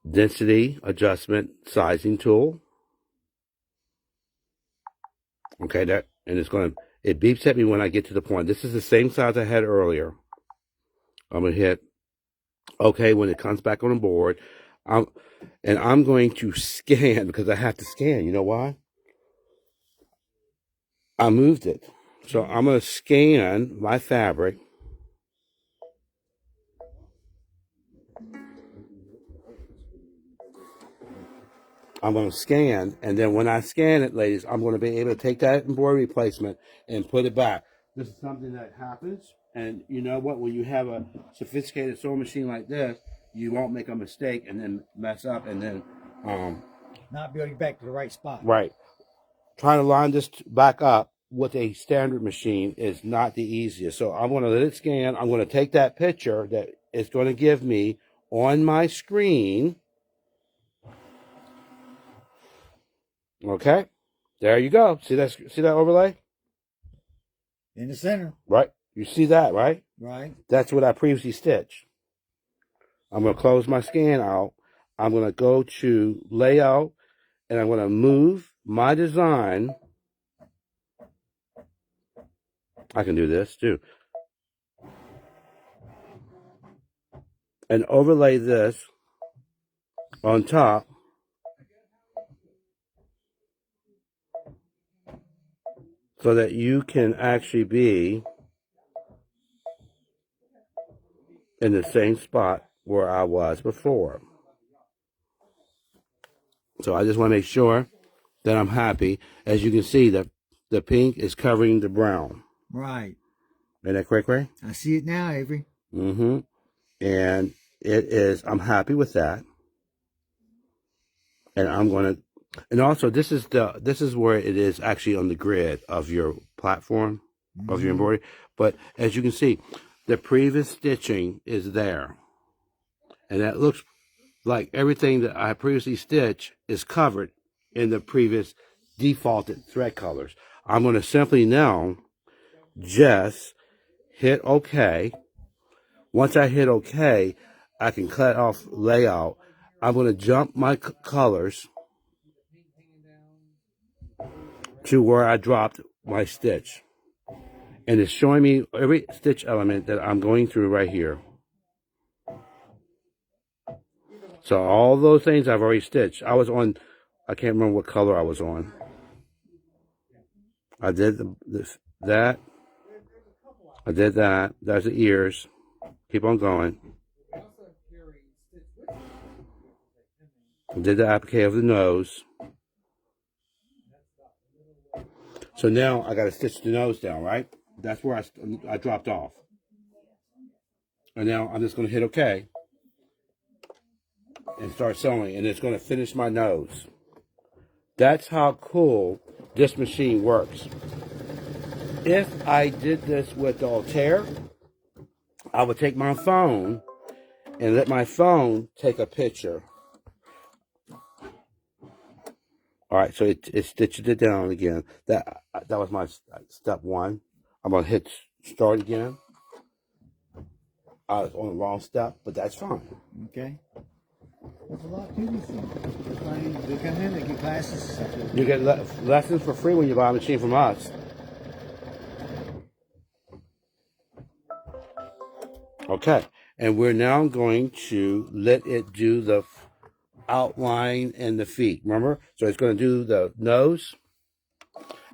density adjustment sizing tool. Okay, it beeps at me when I get to the point. This is the same size I had earlier. I'm gonna hit okay when it comes back on the board. I'm going to scan because I have to scan. You know why? I moved it. So I'm going to scan my fabric. I'm going to scan, and then when I scan it, ladies, I'm going to be able to take that embroidery placement and put it back. This is something that happens, and you know what? When you have a sophisticated sewing machine like this, you won't make a mistake and then mess up and then not be able to get back to the right spot. Right. Trying to line this back up with a standard machine is not the easiest. So I'm going to let it scan. I'm going to take that picture that it's going to give me on my screen. Okay, there you go. See that overlay? In the center. Right. You see that, right? Right. That's what I previously stitched. I'm going to close my scan out. I'm going to go to layout, and I'm going to move my design. I can do this too. And overlay this on top. So that you can actually be in the same spot where I was before. So I just want to make sure that I'm happy. As you can see, the pink is covering the brown. Right. Isn't that correct, Ray? I see it now, Avery. Mm-hmm. And it is, I'm happy with that. And I'm going to, and also this is where it is actually on the grid of your platform, of your embroidery. But as you can see, the previous stitching is there. And that looks like everything that I previously stitched is covered in the previous defaulted thread colors. I'm going to simply now just hit OK. Once I hit OK, I can cut off layout. I'm going to jump my colors to where I dropped my stitch. And it's showing me every stitch element that I'm going through right here. So all those things I've already stitched. I was on, I can't remember what color I was on. I did that. I did that. That's the ears. Keep on going. I did the applique of the nose. So now I got to stitch the nose down, right? That's where I dropped off. And now I'm just going to hit OK and start sewing, and it's going to finish my nose. That's how cool this machine works. If I did this with the Altair, I would take my phone and let my phone take a picture. All right, so it stitched it down again. That was my step one. I'm going to hit start again. I was on the wrong step, but that's fine. Okay. There's a lot to these things. They come in, they get classes. You get lessons for free when you buy a machine from us. Okay, and we're now going to let it do the outline and the feet. Remember? So it's going to do the nose.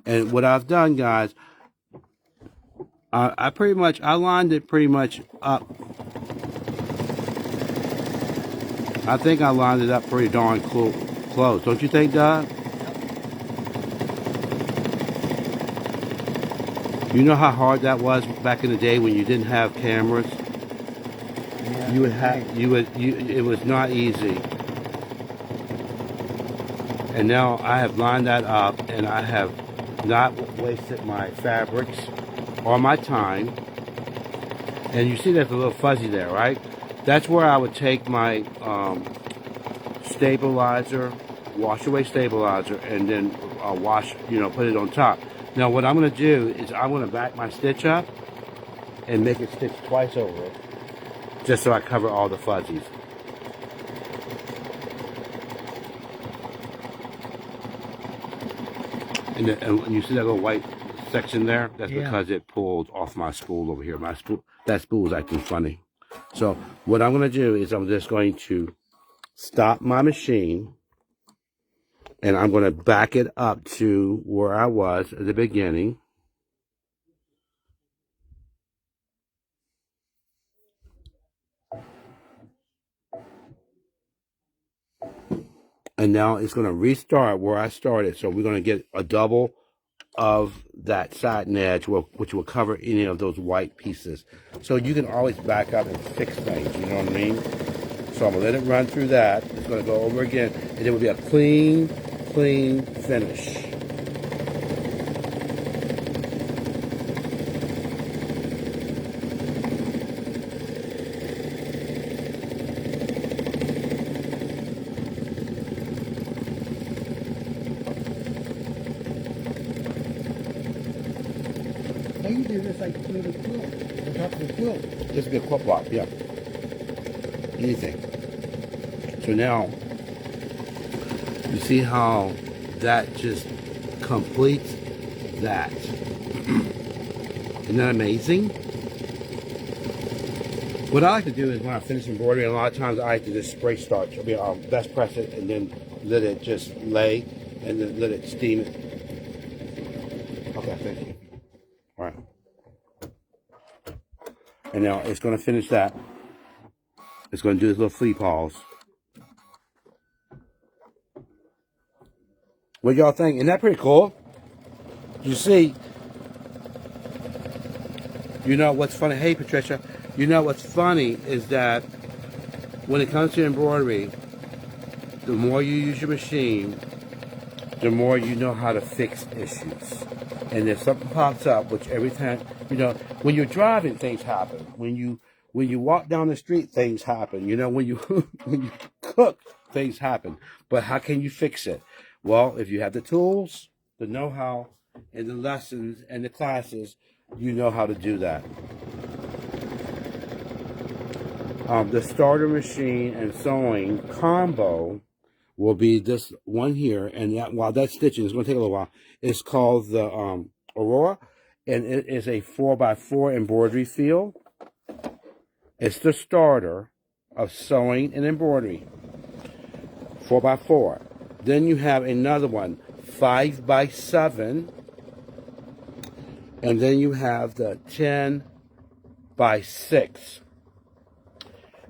And what I've done, guys, I lined it pretty much up. I think I lined it up pretty darn close. Don't you think, Doug? You know how hard that was back in the day when you didn't have cameras? Yeah, it was not easy. And now I have lined that up, and I have not wasted my fabrics or my time. And you see there's a little fuzzy there, right? That's where I would take my stabilizer, wash away stabilizer, and then put it on top. Now what I'm going to do is I'm going to back my stitch up and make it stitch twice over it, just so I cover all the fuzzies. And you see that little white section there? That's because it pulled off my spool over here. That spool is acting funny. So what I'm going to do is I'm just going to stop my machine, and I'm going to back it up to where I was at the beginning. And now it's going to restart where I started. So we're going to get a double of that satin edge, which will cover any of those white pieces. So you can always back up and fix things, you know what I mean? So I'm going to let it run through that. It's going to go over again, and it will be a clean finish. Now you do this like a little quilt, on top of the quilt. This would be a quilt block, yeah. Anything. So now, you see how that just completes that. Isn't that amazing? What I like to do is when I finish embroidery, a lot of times I like to just spray starch. Best press it and then let it just lay and then let it steam it. Okay, thank you. All right. And now it's going to finish that. It's going to do its little flea paws. What y'all think? Isn't that pretty cool? You see, you know what's funny? Hey, Patricia. You know what's funny is that when it comes to embroidery, the more you use your machine, the more you know how to fix issues. And if something pops up, which every time, you know, when you're driving, things happen. When you walk down the street, things happen. You know, when you when you cook, things happen. But how can you fix it? Well, if you have the tools, the know-how, and the lessons and the classes, you know how to do that. The starter machine and sewing combo will be this one here, and that while that's stitching, it's going to take a little while. It's called the Aurora, and it is a 4x4 embroidery field. It's the starter of sewing and embroidery, 4x4. Then you have another one, 5x7, and then you have the 10x6.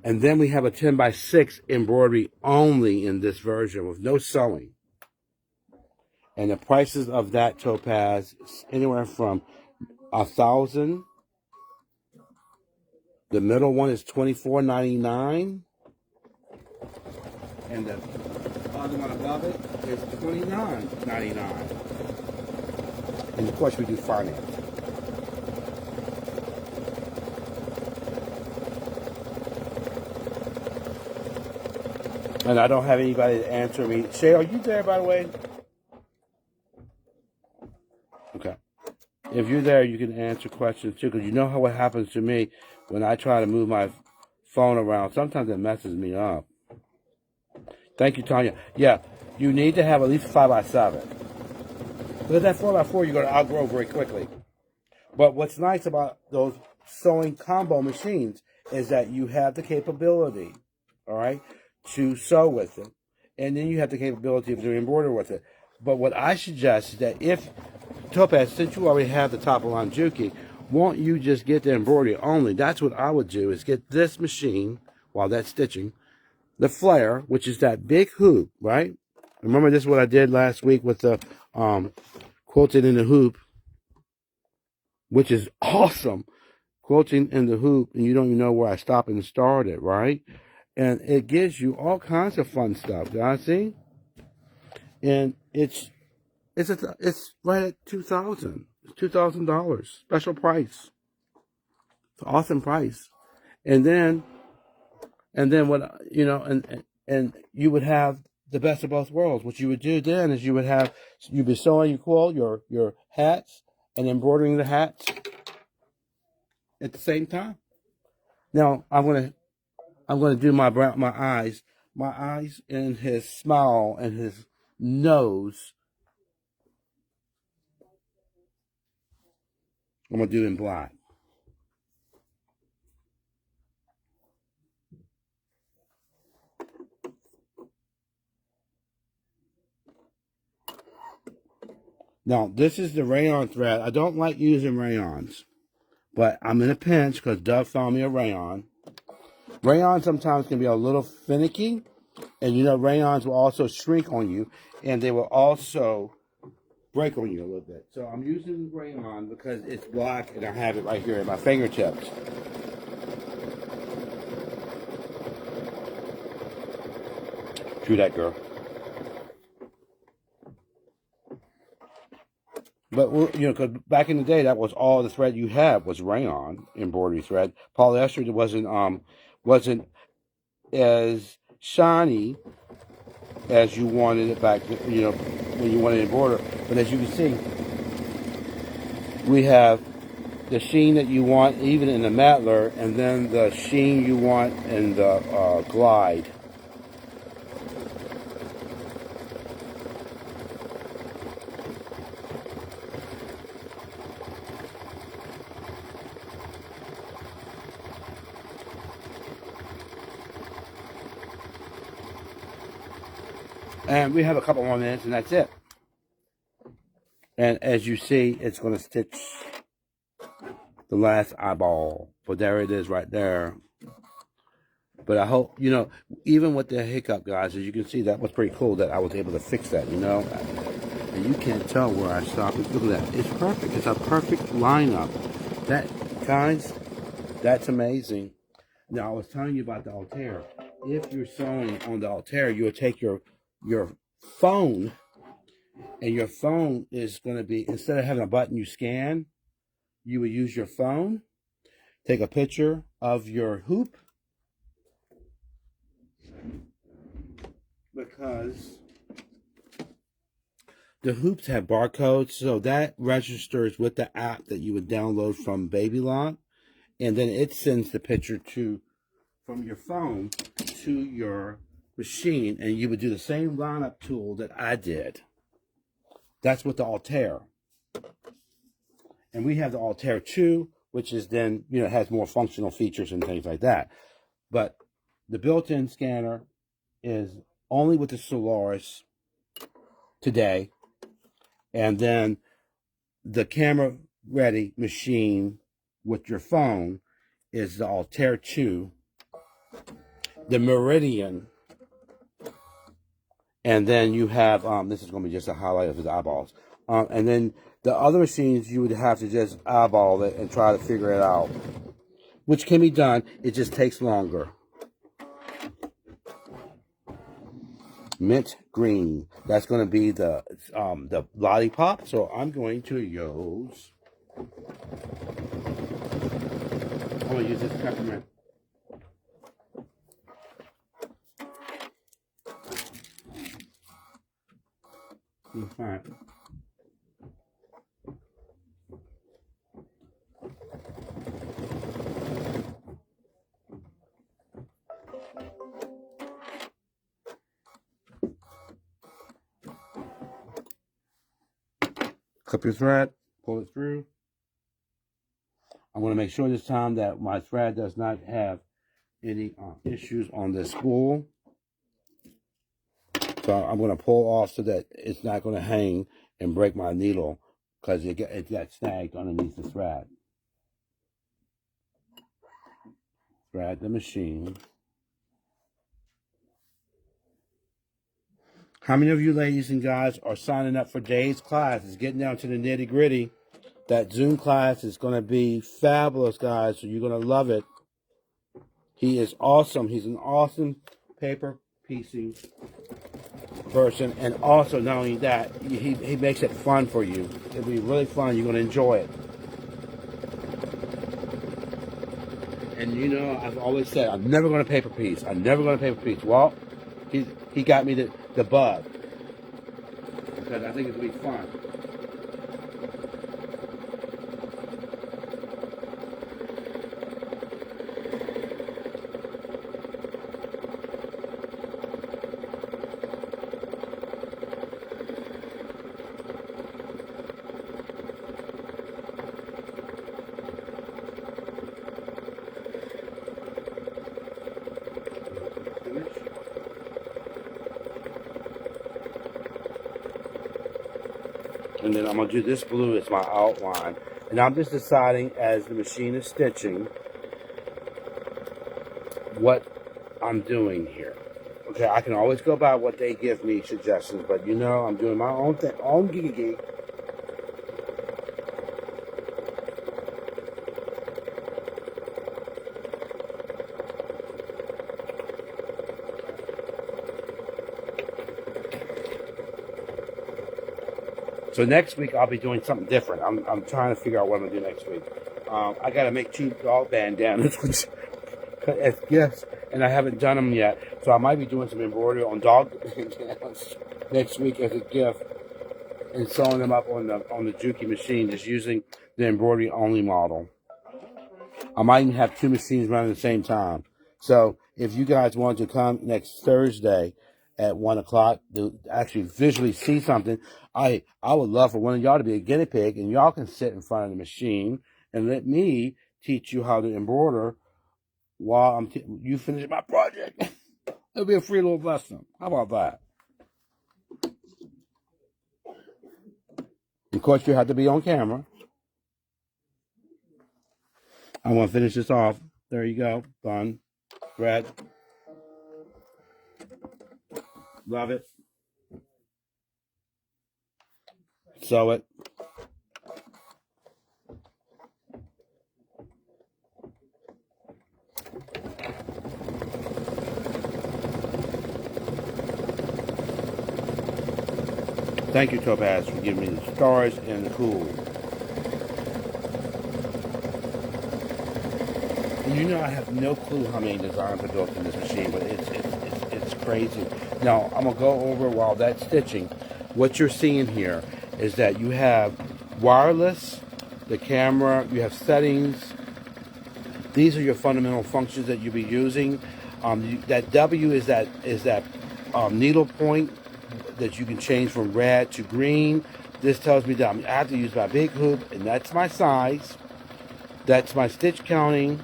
And then we have a 10x6 embroidery only in this version with no sewing. And the prices of that Topaz is anywhere from $1,000. The middle one is $24.99. And the other one above it is $29.99. And of course we do finance. And I don't have anybody to answer me. Shay, are you there, by the way? Okay. If you're there, you can answer questions too, because you know how what happens to me when I try to move my phone around. Sometimes it messes me up. Thank you, Tanya. Yeah, you need to have at least 5x7. Because that 4x4 you're going to outgrow very quickly. But what's nice about those sewing combo machines is that you have the capability, all right, to sew with it. And then you have the capability of doing embroidery with it. But what I suggest is that if, Topaz, since you already have the top of Juki, won't you just get the embroidery only? That's what I would do, is get this machine, while that's stitching, the flare, which is that big hoop, right? Remember this is what I did last week with the quilted in the hoop, which is awesome. Quilting in the hoop, and you don't even know where I stopped and started, right? And it gives you all kinds of fun stuff. Guys, see? And it's right at $2,000. It's $2,000 special price. It's an awesome price. And then what, you know, and you would have the best of both worlds. What you would do then is you'd be sewing your quilt, your hats, and embroidering the hats at the same time. Now I'm gonna do my eyes and his smile and his nose. I'm gonna do in black. Now this is the rayon thread. I don't like using rayons, but I'm in a pinch because Doug found me a rayon. Rayon sometimes can be a little finicky, and you know rayons will also shrink on you, and they will also break on you a little bit. So I'm using rayon because it's black, and I have it right here at my fingertips. Do that, girl. But you know, because back in the day, that was all the thread you had was rayon embroidery thread. Polyester wasn't as shiny as you wanted it back, you know, when you wanted to embroider. But as you can see, we have the sheen that you want even in the Matler, and then the sheen you want in the Glide. And we have a couple more minutes, and that's it. And as you see, it's going to stitch the last eyeball. But there it is right there. But I hope, even with the hiccup, guys, as you can see, that was pretty cool that I was able to fix that, And you can't tell where I stopped. Look at that. It's perfect. It's a perfect lineup. Guys, that's amazing. Now, I was telling you about the Altair. If you're sewing on the Altair, you'll take your phone, and your phone is going to be, instead of having a button you scan, you would use your phone, take a picture of your hoop, because the hoops have barcodes, so that registers with the app that you would download from Babylock, and then it sends the picture from your phone to your machine, and you would do the same lineup tool that I did. That's with the Altair. And we have the Altair 2, which is then, has more functional features and things like that. But the built-in scanner is only with the Solaris today. And then the camera-ready machine with your phone is the Altair 2, the Meridian, and then you have, this is going to be just a highlight of his eyeballs. And then the other machines, you would have to just eyeball it and try to figure it out, which can be done. It just takes longer. Mint green. That's going to be the lollipop. So I'm going to use. I'm going to use this peppermint. Fine. Clip your thread, pull it through. I'm going to make sure this time that my thread does not have any issues on this spool. So I'm going to pull off so that it's not going to hang and break my needle because it got snagged underneath the thread. Thread the machine. How many of you ladies and guys are signing up for Dave's class? It's getting down to the nitty gritty. That Zoom class is going to be fabulous, guys. So you're going to love it. He is awesome. He's an awesome paper piecing person. And also, not only that, he makes it fun for you. It'll be really fun. You're going to enjoy it. And I've always said, I'm never going to paper piece. I'm never going to paper piece. Well, he got me the bug. Because I think it's going to be fun. And then I'm going to do this blue as my outline. And I'm just deciding as the machine is stitching what I'm doing here. Okay, I can always go by what they give me suggestions, but I'm doing my own thing, own geeky. So next week I'll be doing something different. I'm trying to figure out what I'm gonna do next week. I gotta make cheap dog bandanas as gifts, and I haven't done them yet. So I might be doing some embroidery on dog bandanas next week as a gift, and sewing them up on the Juki machine, just using the embroidery only model. I might even have two machines running at the same time. So if you guys want to come next Thursday at 1 o'clock to actually visually see something, I would love for one of y'all to be a guinea pig, and y'all can sit in front of the machine and let me teach you how to embroider while you finish my project. It'll be a free little lesson. How about that? Of course, you have to be on camera. I want to finish this off. There you go. Done. Thread. Love it. Sew it. Thank you, Topaz, for giving me the stars and the cool. And you know, I have no clue how many designs are built in this machine, but it's crazy. Now, I'm gonna go over while that's stitching. What you're seeing here is that you have wireless, the camera, you have settings. These are your fundamental functions that you'll be using. That W is that needle point that you can change from red to green. This tells me that I have to use my big hoop, and that's my size. That's my stitch counter.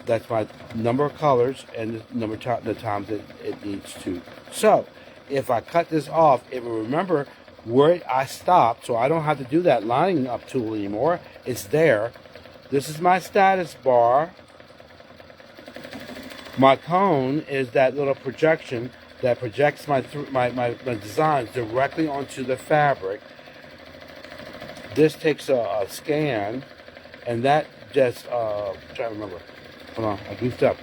That's my number of colors and the times that it needs to. So, if I cut this off, it will remember where I stopped, so I don't have to do that lining up tool anymore. It's there. This is my status bar. My cone is that little projection that projects my designs directly onto the fabric. This takes a scan, and that just, I'm trying to remember. Hold on, I goofed up.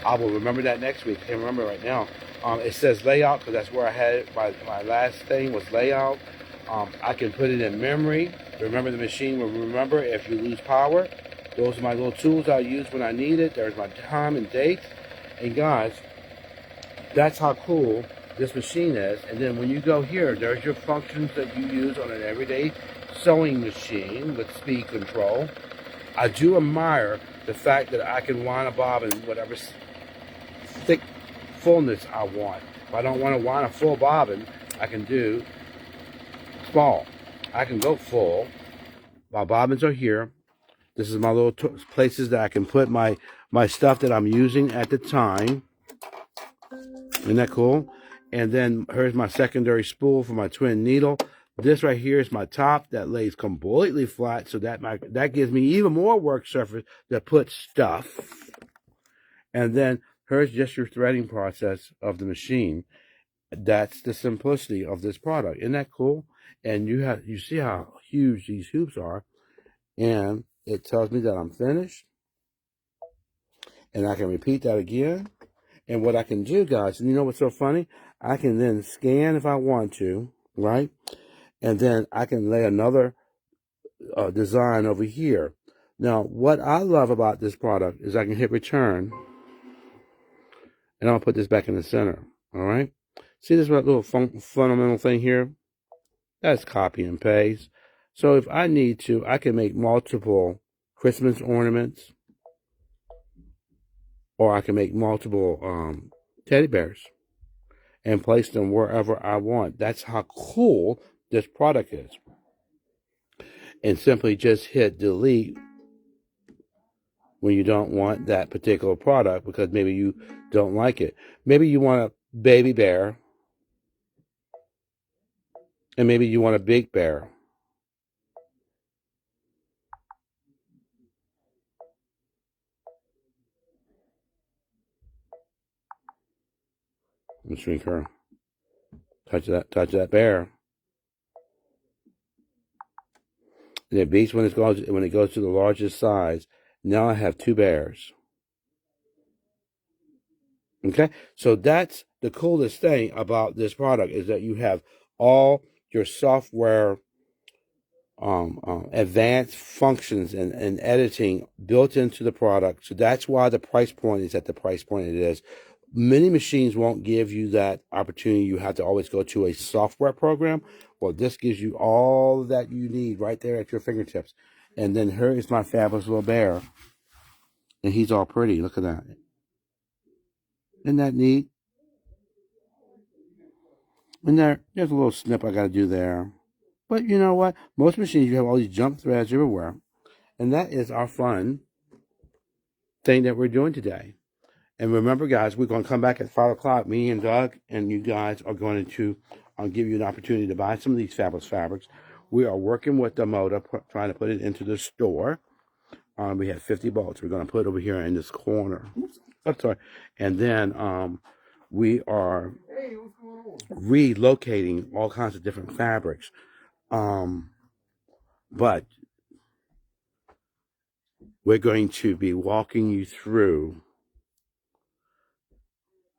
I will remember that next week. I can't remember right now. It says layout, because that's where I had it. My last thing was layout. I can put it in memory. Remember, the machine will remember if you lose power. Those are my little tools I use when I need it. There's my time and date. And guys, that's how cool this machine is. And then when you go here, there's your functions that you use on an everyday sewing machine with speed control. I do admire the fact that I can wind a bobbin whatever thick fullness I want. If I don't want to wind a full bobbin, I can do small. I can go full. My bobbins are here. This is my little places that I can put my stuff that I'm using at the time. Isn't that cool? And then here's my secondary spool for my twin needle. This right here is my top that lays completely flat, so that gives me even more work surface to put stuff. And then here's just your threading process of the machine. That's the simplicity of this product. Isn't that cool? And you see how huge these hoops are, and it tells me that I'm finished. And I can repeat that again. And what I can do, guys, and you know what's so funny? I can then scan if I want to, right? And then I can lay another design over here. Now, what I love about this product is I can hit return, and I'll put this back in the center, all right? See this little fundamental thing here? That's copy and paste. So if I need to, I can make multiple Christmas ornaments, or I can make multiple teddy bears and place them wherever I want. That's how cool this product is. And simply just hit delete when you don't want that particular product because maybe you don't like it. Maybe you want a baby bear, and maybe you want a big bear. Let's shrink her. Touch that bear. And it beats when it goes to the largest size. Now I have two bears. Okay, so that's the coolest thing about this product is that you have all your software advanced functions and editing built into the product. So that's why the price point is at the price point it is. Many machines won't give you that opportunity. You have to always go to a software program. Well, this gives you all that you need right there at your fingertips. And then here is my fabulous little bear. And he's all pretty. Look at that. Isn't that neat? And there's a little snip I got to do there. But you know what? Most machines, you have all these jump threads everywhere. And that is our fun thing that we're doing today. And remember, guys, we're going to come back at 5 o'clock. Me and Doug and you guys are going to give you an opportunity to buy some of these fabulous fabrics. We are working with the motor, trying to put it into the store. We have 50 bolts. We're going to put it over here in this corner. I'm sorry. And then we are relocating all kinds of different fabrics. But we're going to be walking you through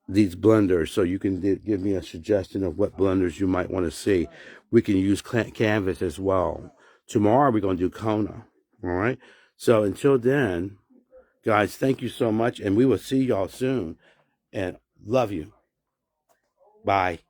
these blenders so you can give me a suggestion of what blenders you might want to see. We can use canvas as well. Tomorrow we're going to do Kona. All right. So until then, guys, thank you so much. And we will see y'all soon. And love you. Bye.